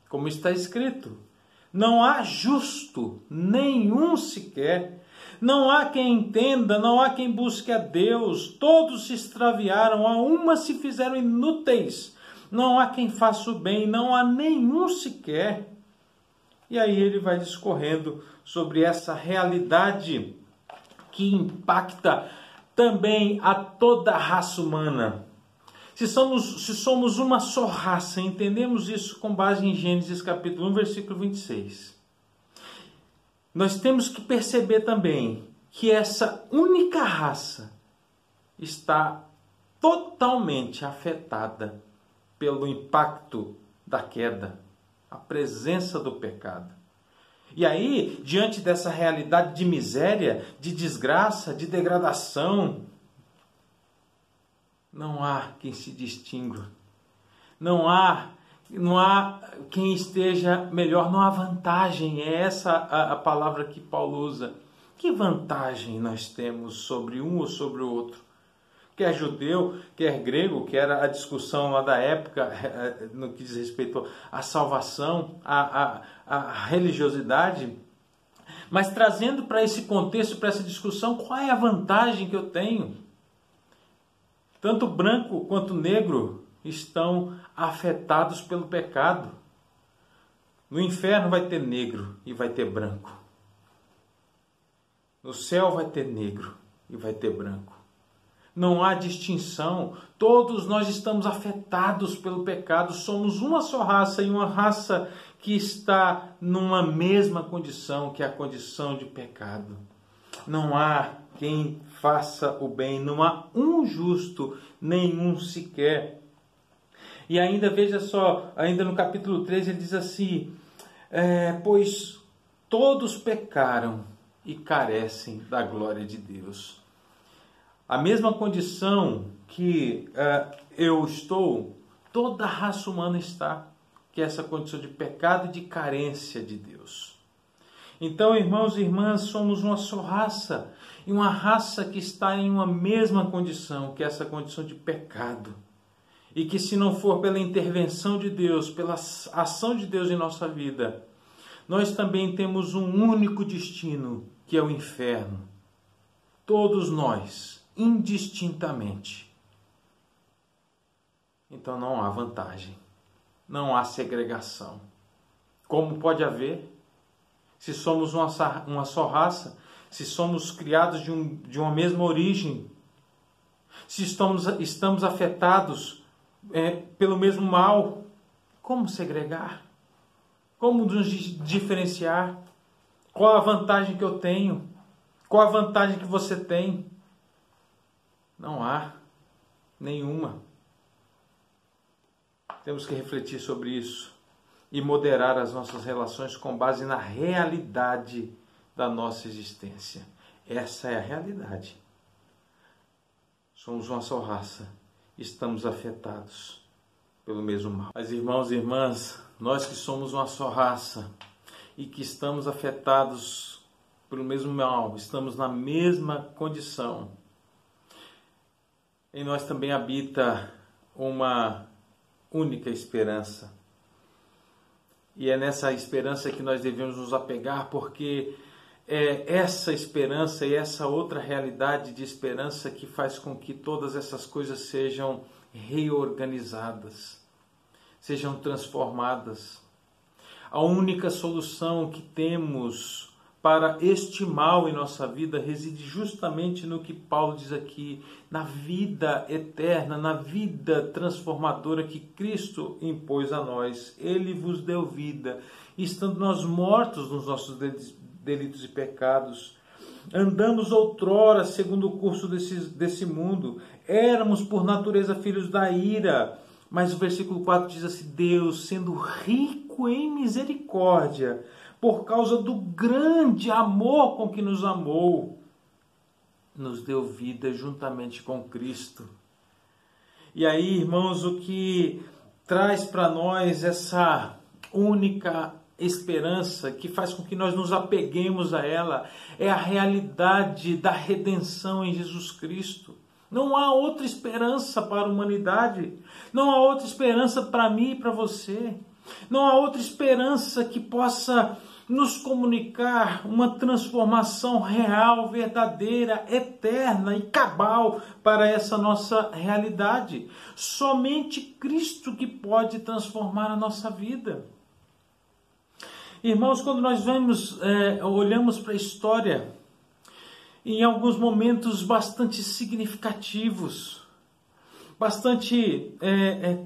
como está escrito: não há justo nenhum sequer, não há quem entenda, não há quem busque a Deus, todos se extraviaram, a uma se fizeram inúteis, não há quem faça o bem, não há nenhum sequer. E aí ele vai discorrendo sobre essa realidade que impacta também a toda a raça humana. Se somos uma só raça, entendemos isso com base em Gênesis capítulo 1, versículo 26. Nós temos que perceber também que essa única raça está totalmente afetada pelo impacto da queda, a presença do pecado. E aí, diante dessa realidade de miséria, de desgraça, de degradação, não há quem se distinga. Não há quem esteja melhor, não há vantagem. É essa a palavra que Paulo usa. Que vantagem nós temos sobre um ou sobre o outro? Quer judeu, quer grego, que era a discussão lá da época, no que diz respeito à salvação, à religiosidade. Mas trazendo para esse contexto, para essa discussão, qual é a vantagem que eu tenho? Tanto branco quanto negro estão afetados pelo pecado. No inferno vai ter negro e vai ter branco. No céu vai ter negro e vai ter branco. Não há distinção. Todos nós estamos afetados pelo pecado. Somos uma só raça e uma raça que está numa mesma condição, que é a condição de pecado. Não há quem faça o bem. Não há um justo, nenhum sequer. E ainda, veja só, ainda no capítulo 3 ele diz assim, pois todos pecaram e carecem da glória de Deus. A mesma condição que eu estou, toda a raça humana está, que é essa condição de pecado e de carência de Deus. Então, irmãos e irmãs, somos uma só raça, e uma raça que está em uma mesma condição, que é essa condição de pecado. E que se não for pela intervenção de Deus, pela ação de Deus em nossa vida, nós também temos um único destino, que é o inferno. Todos nós, indistintamente. Então não há vantagem, não há segregação. Como pode haver? Se somos uma só raça, se somos criados de uma mesma origem, se estamos afetados pelo mesmo mal, como segregar? Como nos diferenciar? Qual a vantagem que eu tenho? Qual a vantagem que você tem? Não há nenhuma. Temos que refletir sobre isso e moderar as nossas relações com base na realidade da nossa existência. Essa é a realidade. Somos uma só raça. Estamos afetados pelo mesmo mal. Mas, irmãos e irmãs, nós que somos uma só raça e que estamos afetados pelo mesmo mal, estamos na mesma condição. Em nós também habita uma única esperança. E é nessa esperança que nós devemos nos apegar, porque é essa esperança e essa outra realidade de esperança que faz com que todas essas coisas sejam reorganizadas, sejam transformadas. A única solução que temos para este mal em nossa vida reside justamente no que Paulo diz aqui, na vida eterna, na vida transformadora que Cristo impôs a nós. Ele vos deu vida, estando nós mortos nos nossos delitos e pecados. Andamos outrora segundo o curso desse mundo, éramos por natureza filhos da ira, mas o versículo 4 diz assim, Deus, sendo rico em misericórdia, por causa do grande amor com que nos amou, nos deu vida juntamente com Cristo. E aí, irmãos, o que traz para nós essa única esperança, que faz com que nós nos apeguemos a ela, é a realidade da redenção em Jesus Cristo. Não há outra esperança para a humanidade, não há outra esperança para mim e para você. Não há outra esperança que possa nos comunicar uma transformação real, verdadeira, eterna e cabal para essa nossa realidade. Somente Cristo que pode transformar a nossa vida. Irmãos, quando nós olhamos para a história, em alguns momentos bastante significativos, bastante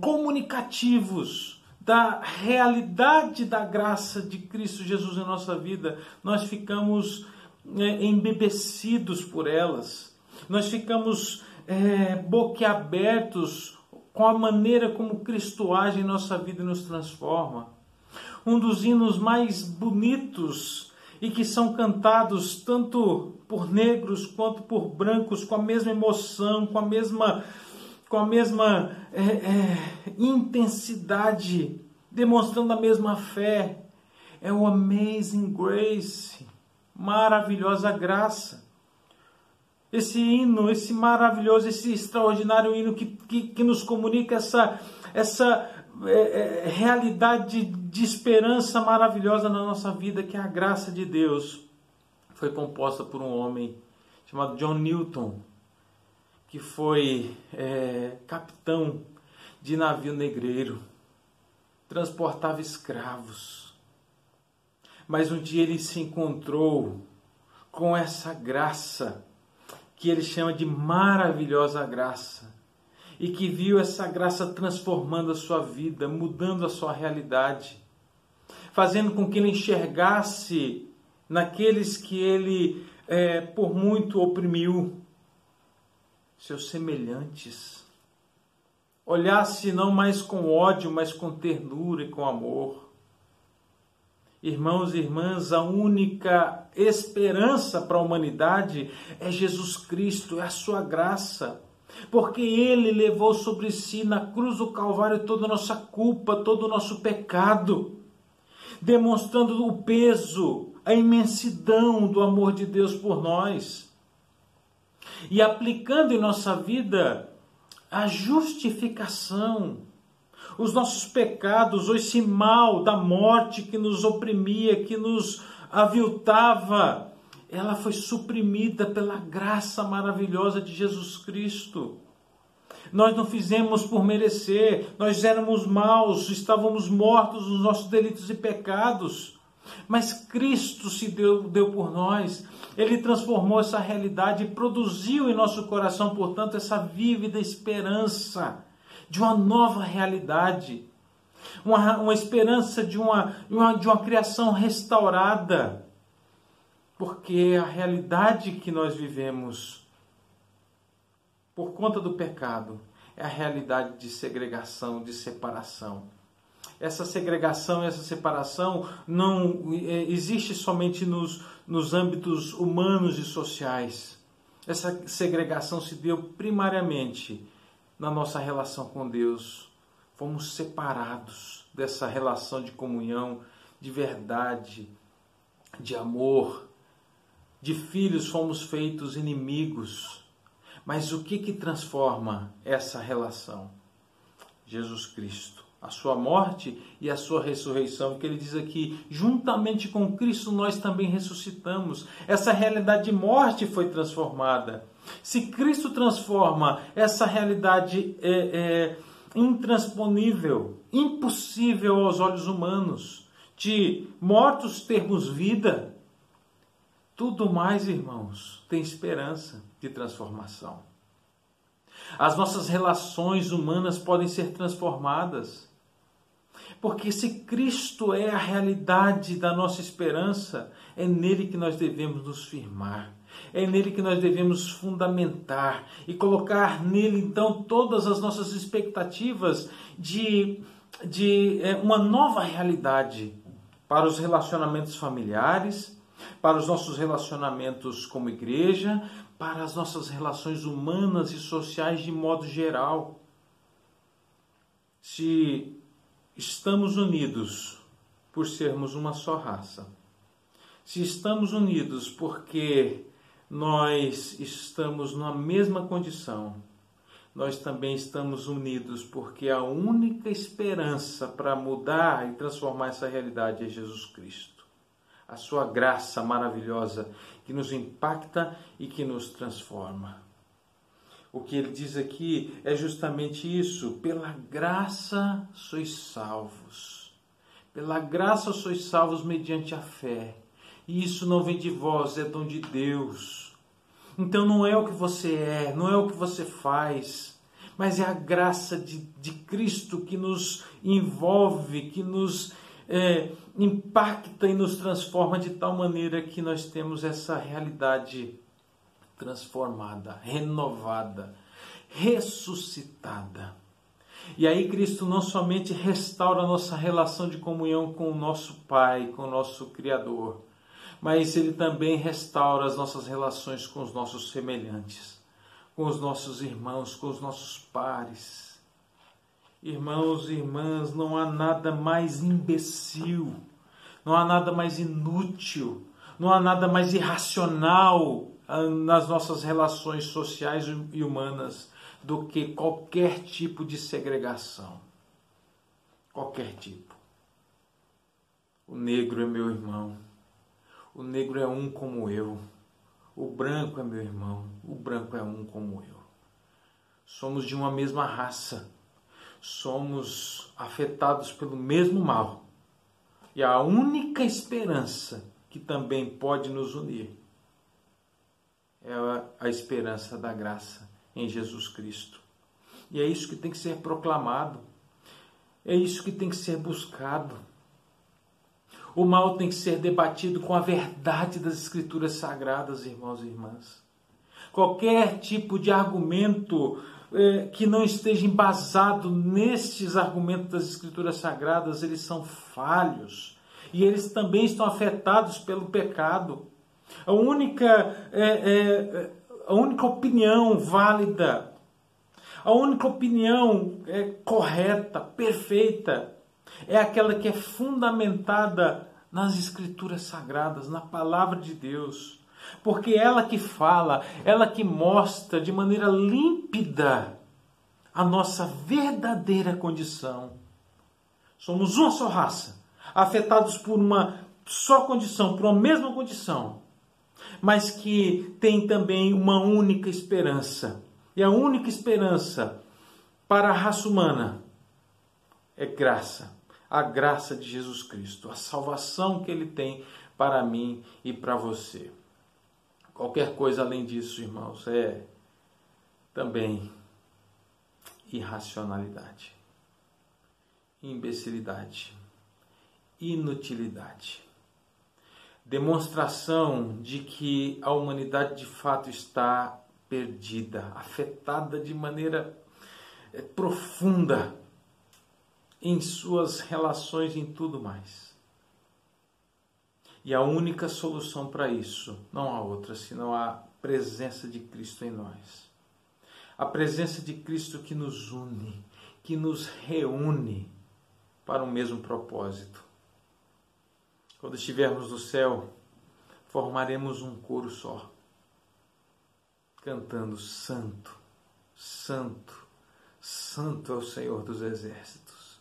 comunicativos, da realidade da graça de Cristo Jesus em nossa vida, nós ficamos embebecidos por elas. Nós ficamos boquiabertos com a maneira como Cristo age em nossa vida e nos transforma. Um dos hinos mais bonitos e que são cantados tanto por negros quanto por brancos, com a mesma emoção, com a mesma intensidade, demonstrando a mesma fé, é o Amazing Grace, maravilhosa graça. Esse hino, esse maravilhoso, esse extraordinário hino que nos comunica essa realidade de esperança maravilhosa na nossa vida, que é a graça de Deus. foi composta por um homem chamado John Newton, que foi capitão de navio negreiro, transportava escravos. Mas um dia ele se encontrou com essa graça, que ele chama de maravilhosa graça, e que viu essa graça transformando a sua vida, mudando a sua realidade, fazendo com que ele enxergasse naqueles que ele por muito oprimiu, seus semelhantes. Olhasse não mais com ódio, mas com ternura e com amor. Irmãos e irmãs, a única esperança para a humanidade é Jesus Cristo, é a sua graça. Porque Ele levou sobre si na cruz do Calvário toda a nossa culpa, todo o nosso pecado, demonstrando o peso, a imensidão do amor de Deus por nós. E aplicando em nossa vida a justificação, os nossos pecados, esse mal da morte que nos oprimia, que nos aviltava, ela foi suprimida pela graça maravilhosa de Jesus Cristo. Nós não fizemos por merecer, nós éramos maus, estávamos mortos nos nossos delitos e pecados, mas Cristo se deu por nós. Ele transformou essa realidade e produziu em nosso coração, portanto, essa vívida esperança de uma nova realidade, uma esperança de uma criação restaurada, porque a realidade que nós vivemos por conta do pecado é a realidade de segregação, de separação. Essa segregação, essa separação não existe somente nos âmbitos humanos e sociais. Essa segregação se deu primariamente na nossa relação com Deus. Fomos separados dessa relação de comunhão, de verdade, de amor. De filhos fomos feitos inimigos. Mas o que transforma essa relação? Jesus Cristo. A sua morte e a sua ressurreição, que ele diz aqui, juntamente com Cristo nós também ressuscitamos. Essa realidade de morte foi transformada. Se Cristo transforma essa realidade intransponível, impossível aos olhos humanos, de mortos termos vida, tudo mais, irmãos, tem esperança de transformação. As nossas relações humanas podem ser transformadas. Porque se Cristo é a realidade da nossa esperança, é nele que nós devemos nos firmar. É nele que nós devemos fundamentar e colocar nele, então, todas as nossas expectativas de uma nova realidade para os relacionamentos familiares, para os nossos relacionamentos como igreja, para as nossas relações humanas e sociais de modo geral. Se estamos unidos por sermos uma só raça, se estamos unidos porque nós estamos na mesma condição, nós também estamos unidos porque a única esperança para mudar e transformar essa realidade é Jesus Cristo. A sua graça maravilhosa que nos impacta e que nos transforma. O que ele diz aqui é justamente isso. Pela graça sois salvos. Pela graça sois salvos mediante a fé. E isso não vem de vós, é dom de Deus. Então não é o que você é, não é o que você faz, mas é a graça de Cristo que nos envolve, que nos impacta e nos transforma de tal maneira que nós temos essa realidade transformada, renovada, ressuscitada. E aí Cristo não somente restaura a nossa relação de comunhão com o nosso Pai, com o nosso Criador, mas Ele também restaura as nossas relações com os nossos semelhantes, com os nossos irmãos, com os nossos pares. Irmãos e irmãs, não há nada mais imbecil, não há nada mais inútil, não há nada mais irracional nas nossas relações sociais e humanas do que qualquer tipo de segregação. Qualquer tipo. O negro é meu irmão. O negro é um como eu. O branco é meu irmão. O branco é um como eu. Somos de uma mesma raça. Somos afetados pelo mesmo mal. E a única esperança que também pode nos unir é a esperança da graça em Jesus Cristo. E é isso que tem que ser proclamado. É isso que tem que ser buscado. O mal tem que ser debatido com a verdade das Escrituras Sagradas, irmãos e irmãs. Qualquer tipo de argumento que não esteja embasado nestes argumentos das Escrituras Sagradas, eles são falhos. E eles também estão afetados pelo pecado. A única opinião válida, a única opinião correta, perfeita, é aquela que é fundamentada nas Escrituras Sagradas, na Palavra de Deus. Porque ela que fala, ela que mostra de maneira límpida a nossa verdadeira condição. Somos uma só raça, afetados por uma só condição, por uma mesma condição, mas que tem também uma única esperança. E a única esperança para a raça humana é graça. A graça de Jesus Cristo, a salvação que Ele tem para mim e para você. Qualquer coisa além disso, irmãos, é também irracionalidade, imbecilidade, inutilidade. Demonstração de que a humanidade de fato está perdida, afetada de maneira profunda em suas relações e em tudo mais. E a única solução para isso, não há outra, senão a presença de Cristo em nós. A presença de Cristo que nos une, que nos reúne para o mesmo propósito. Quando estivermos no céu, formaremos um coro só, cantando: Santo, Santo, Santo é o Senhor dos Exércitos.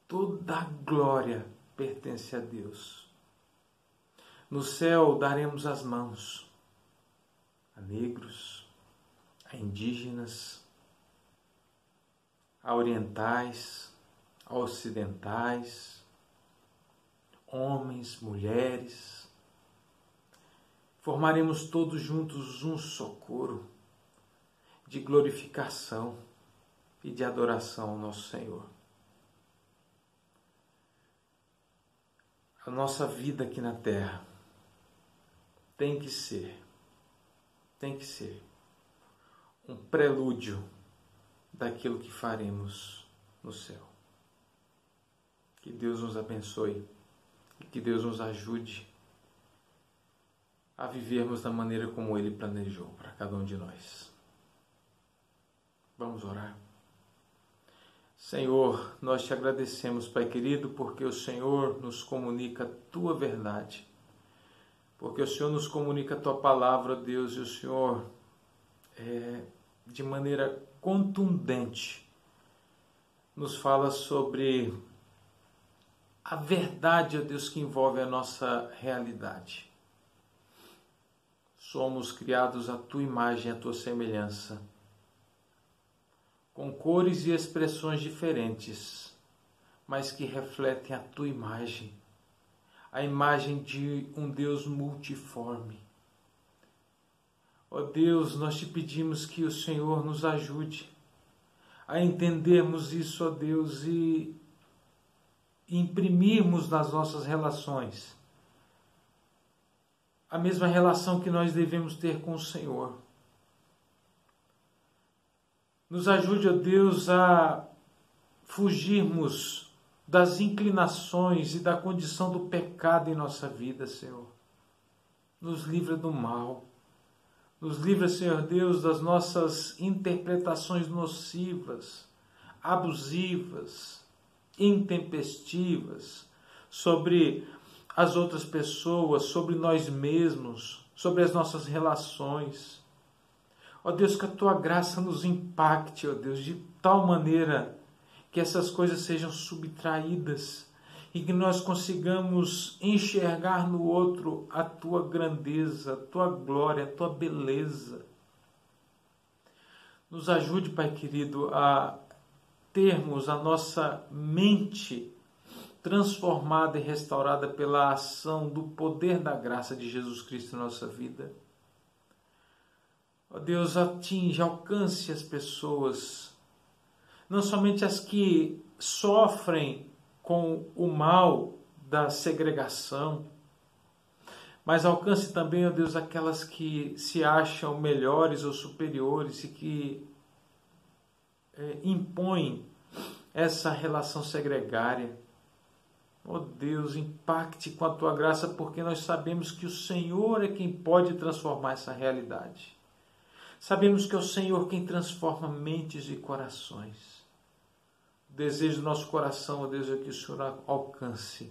Toda a glória pertence a Deus. No céu daremos as mãos a negros, a indígenas, a orientais, a ocidentais, homens, mulheres. Formaremos todos juntos um só coro de glorificação e de adoração ao nosso Senhor. A nossa vida aqui na terra tem que ser um prelúdio daquilo que faremos no céu. Que Deus nos abençoe e que Deus nos ajude a vivermos da maneira como Ele planejou para cada um de nós. Vamos orar. Senhor, nós te agradecemos, Pai querido, porque o Senhor nos comunica a Tua verdade, porque o Senhor nos comunica a Tua palavra, Deus, e o Senhor, de maneira contundente, nos fala sobre a verdade, ó Deus, que envolve a nossa realidade. Somos criados à Tua imagem, à Tua semelhança, com cores e expressões diferentes, mas que refletem a Tua imagem, a imagem de um Deus multiforme. Ó Deus, nós te pedimos que o Senhor nos ajude a entendermos isso, ó Deus, e imprimirmos nas nossas relações a mesma relação que nós devemos ter com o Senhor. Nos ajude, ó Deus, a fugirmos das inclinações e da condição do pecado em nossa vida, Senhor. Nos livra do mal. Nos livra, Senhor Deus, das nossas interpretações nocivas, abusivas, intempestivas sobre as outras pessoas, sobre nós mesmos, sobre as nossas relações. Ó Deus, que a Tua graça nos impacte, ó Deus, de tal maneira que essas coisas sejam subtraídas, e que nós consigamos enxergar no outro a tua grandeza, a tua glória, a tua beleza. Nos ajude, Pai querido, a termos a nossa mente transformada e restaurada pela ação do poder da graça de Jesus Cristo em nossa vida. Ó Deus, atinge, alcance as pessoas, não somente as que sofrem com o mal da segregação, mas alcance também, ó Deus, aquelas que se acham melhores ou superiores e que impõem essa relação segregária. Ó Deus, impacte com a tua graça, porque nós sabemos que o Senhor é quem pode transformar essa realidade. Sabemos que é o Senhor quem transforma mentes e corações. O desejo do nosso coração, ó Deus, é que o Senhor alcance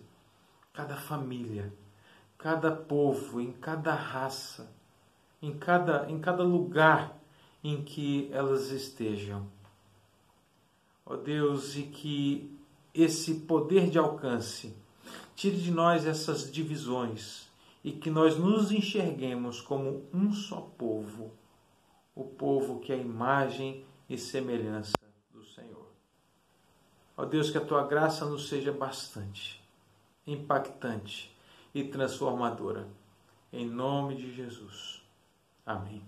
cada família, cada povo, em cada raça, em cada lugar em que elas estejam. Ó Deus, e que esse poder de alcance tire de nós essas divisões e que nós nos enxerguemos como um só povo, o povo que é a imagem e semelhança do Senhor. Ó Deus, que a tua graça nos seja bastante, impactante e transformadora. Em nome de Jesus. Amém.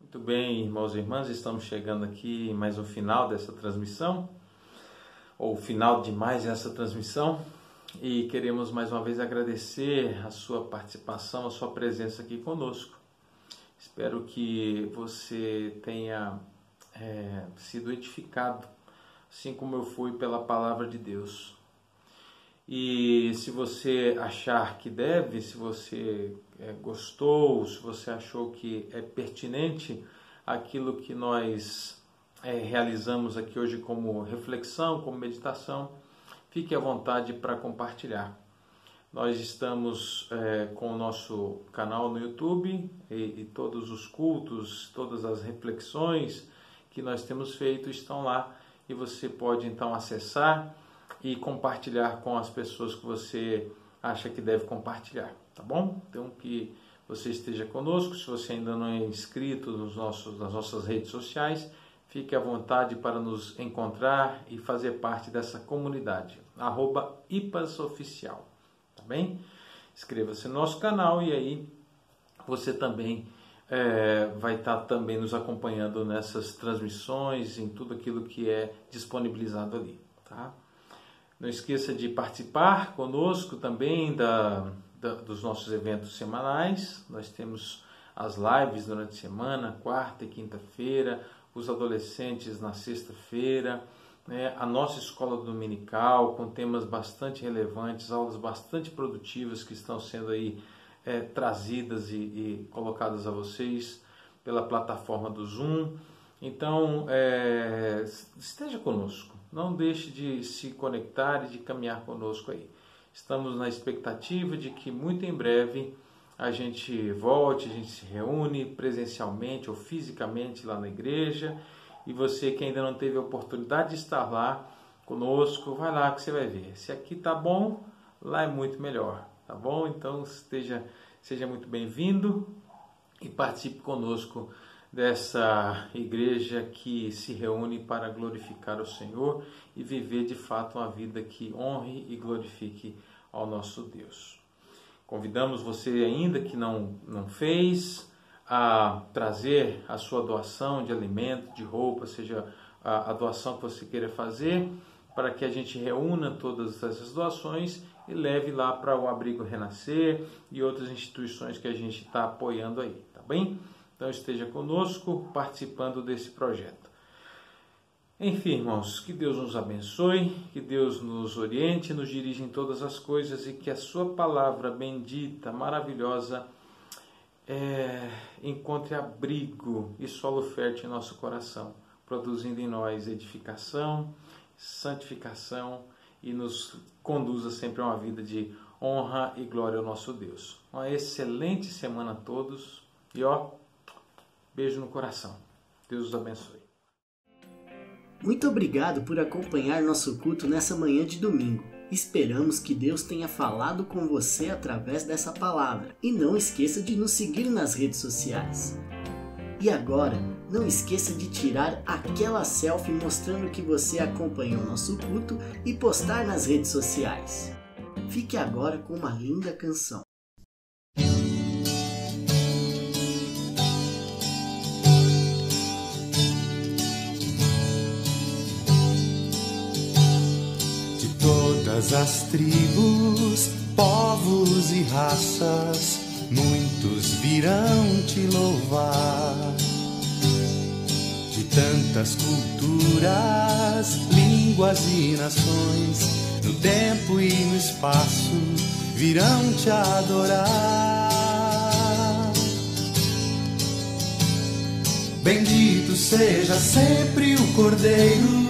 Muito bem, irmãos e irmãs, estamos chegando aqui em mais um final dessa transmissão, ou final de mais essa transmissão, e queremos mais uma vez agradecer a sua participação, a sua presença aqui conosco. Espero que você tenha sido edificado, assim como eu fui pela palavra de Deus. E se você achar que deve, se você gostou, se você achou que é pertinente aquilo que nós realizamos aqui hoje como reflexão, como meditação, fique à vontade para compartilhar. Nós estamos com o nosso canal no YouTube e todos os cultos, todas as reflexões que nós temos feito estão lá e você pode então acessar e compartilhar com as pessoas que você acha que deve compartilhar, tá bom? Então que você esteja conosco. Se você ainda não é inscrito nas nossas redes sociais, fique à vontade para nos encontrar e fazer parte dessa comunidade, @IPASOficial, tá bem? Inscreva-se no nosso canal e aí você também vai estar também nos acompanhando nessas transmissões, em tudo aquilo que é disponibilizado ali, tá? Não esqueça de participar conosco também dos nossos eventos semanais. Nós temos as lives durante a semana, quarta e quinta-feira, os adolescentes na sexta-feira, a nossa escola dominical com temas bastante relevantes, aulas bastante produtivas que estão sendo aí trazidas e colocadas a vocês pela plataforma do Zoom. Então, esteja conosco. Não deixe de se conectar e de caminhar conosco aí. Estamos na expectativa de que muito em breve a gente volte, a gente se reúne presencialmente ou fisicamente lá na igreja. E você que ainda não teve a oportunidade de estar lá conosco, vai lá que você vai ver. Se aqui tá bom, lá é muito melhor, tá bom? Então seja muito bem-vindo e participe conosco dessa igreja que se reúne para glorificar o Senhor e viver de fato uma vida que honre e glorifique ao nosso Deus. Convidamos você ainda que não fez a trazer a sua doação de alimento, de roupa, seja a doação que você queira fazer, para que a gente reúna todas essas doações e leve lá para o Abrigo Renascer e outras instituições que a gente está apoiando aí, tá bem? Então esteja conosco participando desse projeto. Enfim, irmãos, que Deus nos abençoe, que Deus nos oriente, nos dirija em todas as coisas e que a sua palavra bendita, maravilhosa, encontre abrigo e solo fértil em nosso coração, produzindo em nós edificação, santificação e nos conduza sempre a uma vida de honra e glória ao nosso Deus. Uma excelente semana a todos e beijo no coração. Deus os abençoe. Muito obrigado por acompanhar nosso culto nessa manhã de domingo. Esperamos que Deus tenha falado com você através dessa palavra. E não esqueça de nos seguir nas redes sociais. E agora, não esqueça de tirar aquela selfie mostrando que você acompanhou nosso culto e postar nas redes sociais. Fique agora com uma linda canção. Todas as tribos, povos e raças, muitos virão te louvar. De tantas culturas, línguas e nações, no tempo e no espaço, virão te adorar. Bendito seja sempre o Cordeiro,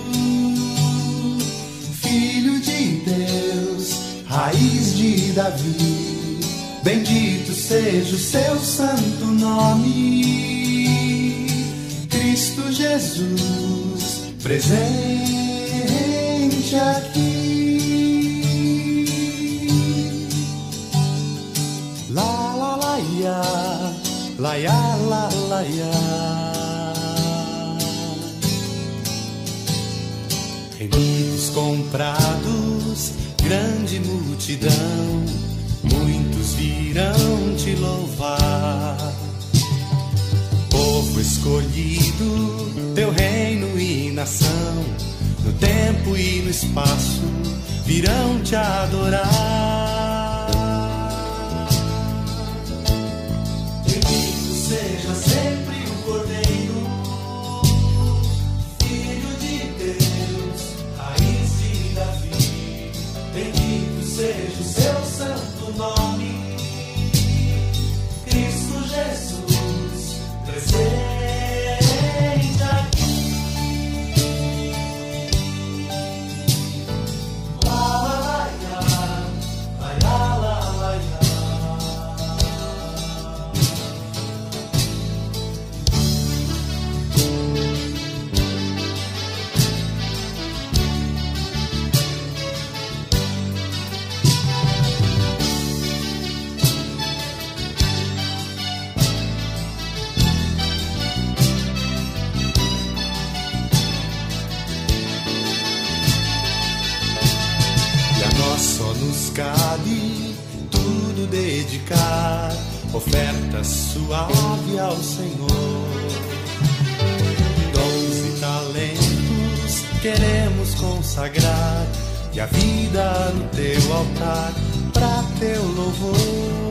Filho de Deus, raiz de Davi. Bendito seja o seu santo nome, Cristo Jesus, presente aqui. La la la ya, la ya la la ya. Remidos comprados, grande multidão, muitos virão te louvar. Povo escolhido, teu reino e nação, no tempo e no espaço, virão te adorar. Bendito seja sempre o Cordeiro, Filho de Deus, raiz de Davi. Bendito seja o seu santo nome, Cristo Jesus, presente aqui. La la la ya, la la la la ya. Só nos cabe tudo dedicar, oferta suave ao Senhor. Dons e talentos queremos consagrar, e a vida no teu altar, pra teu louvor.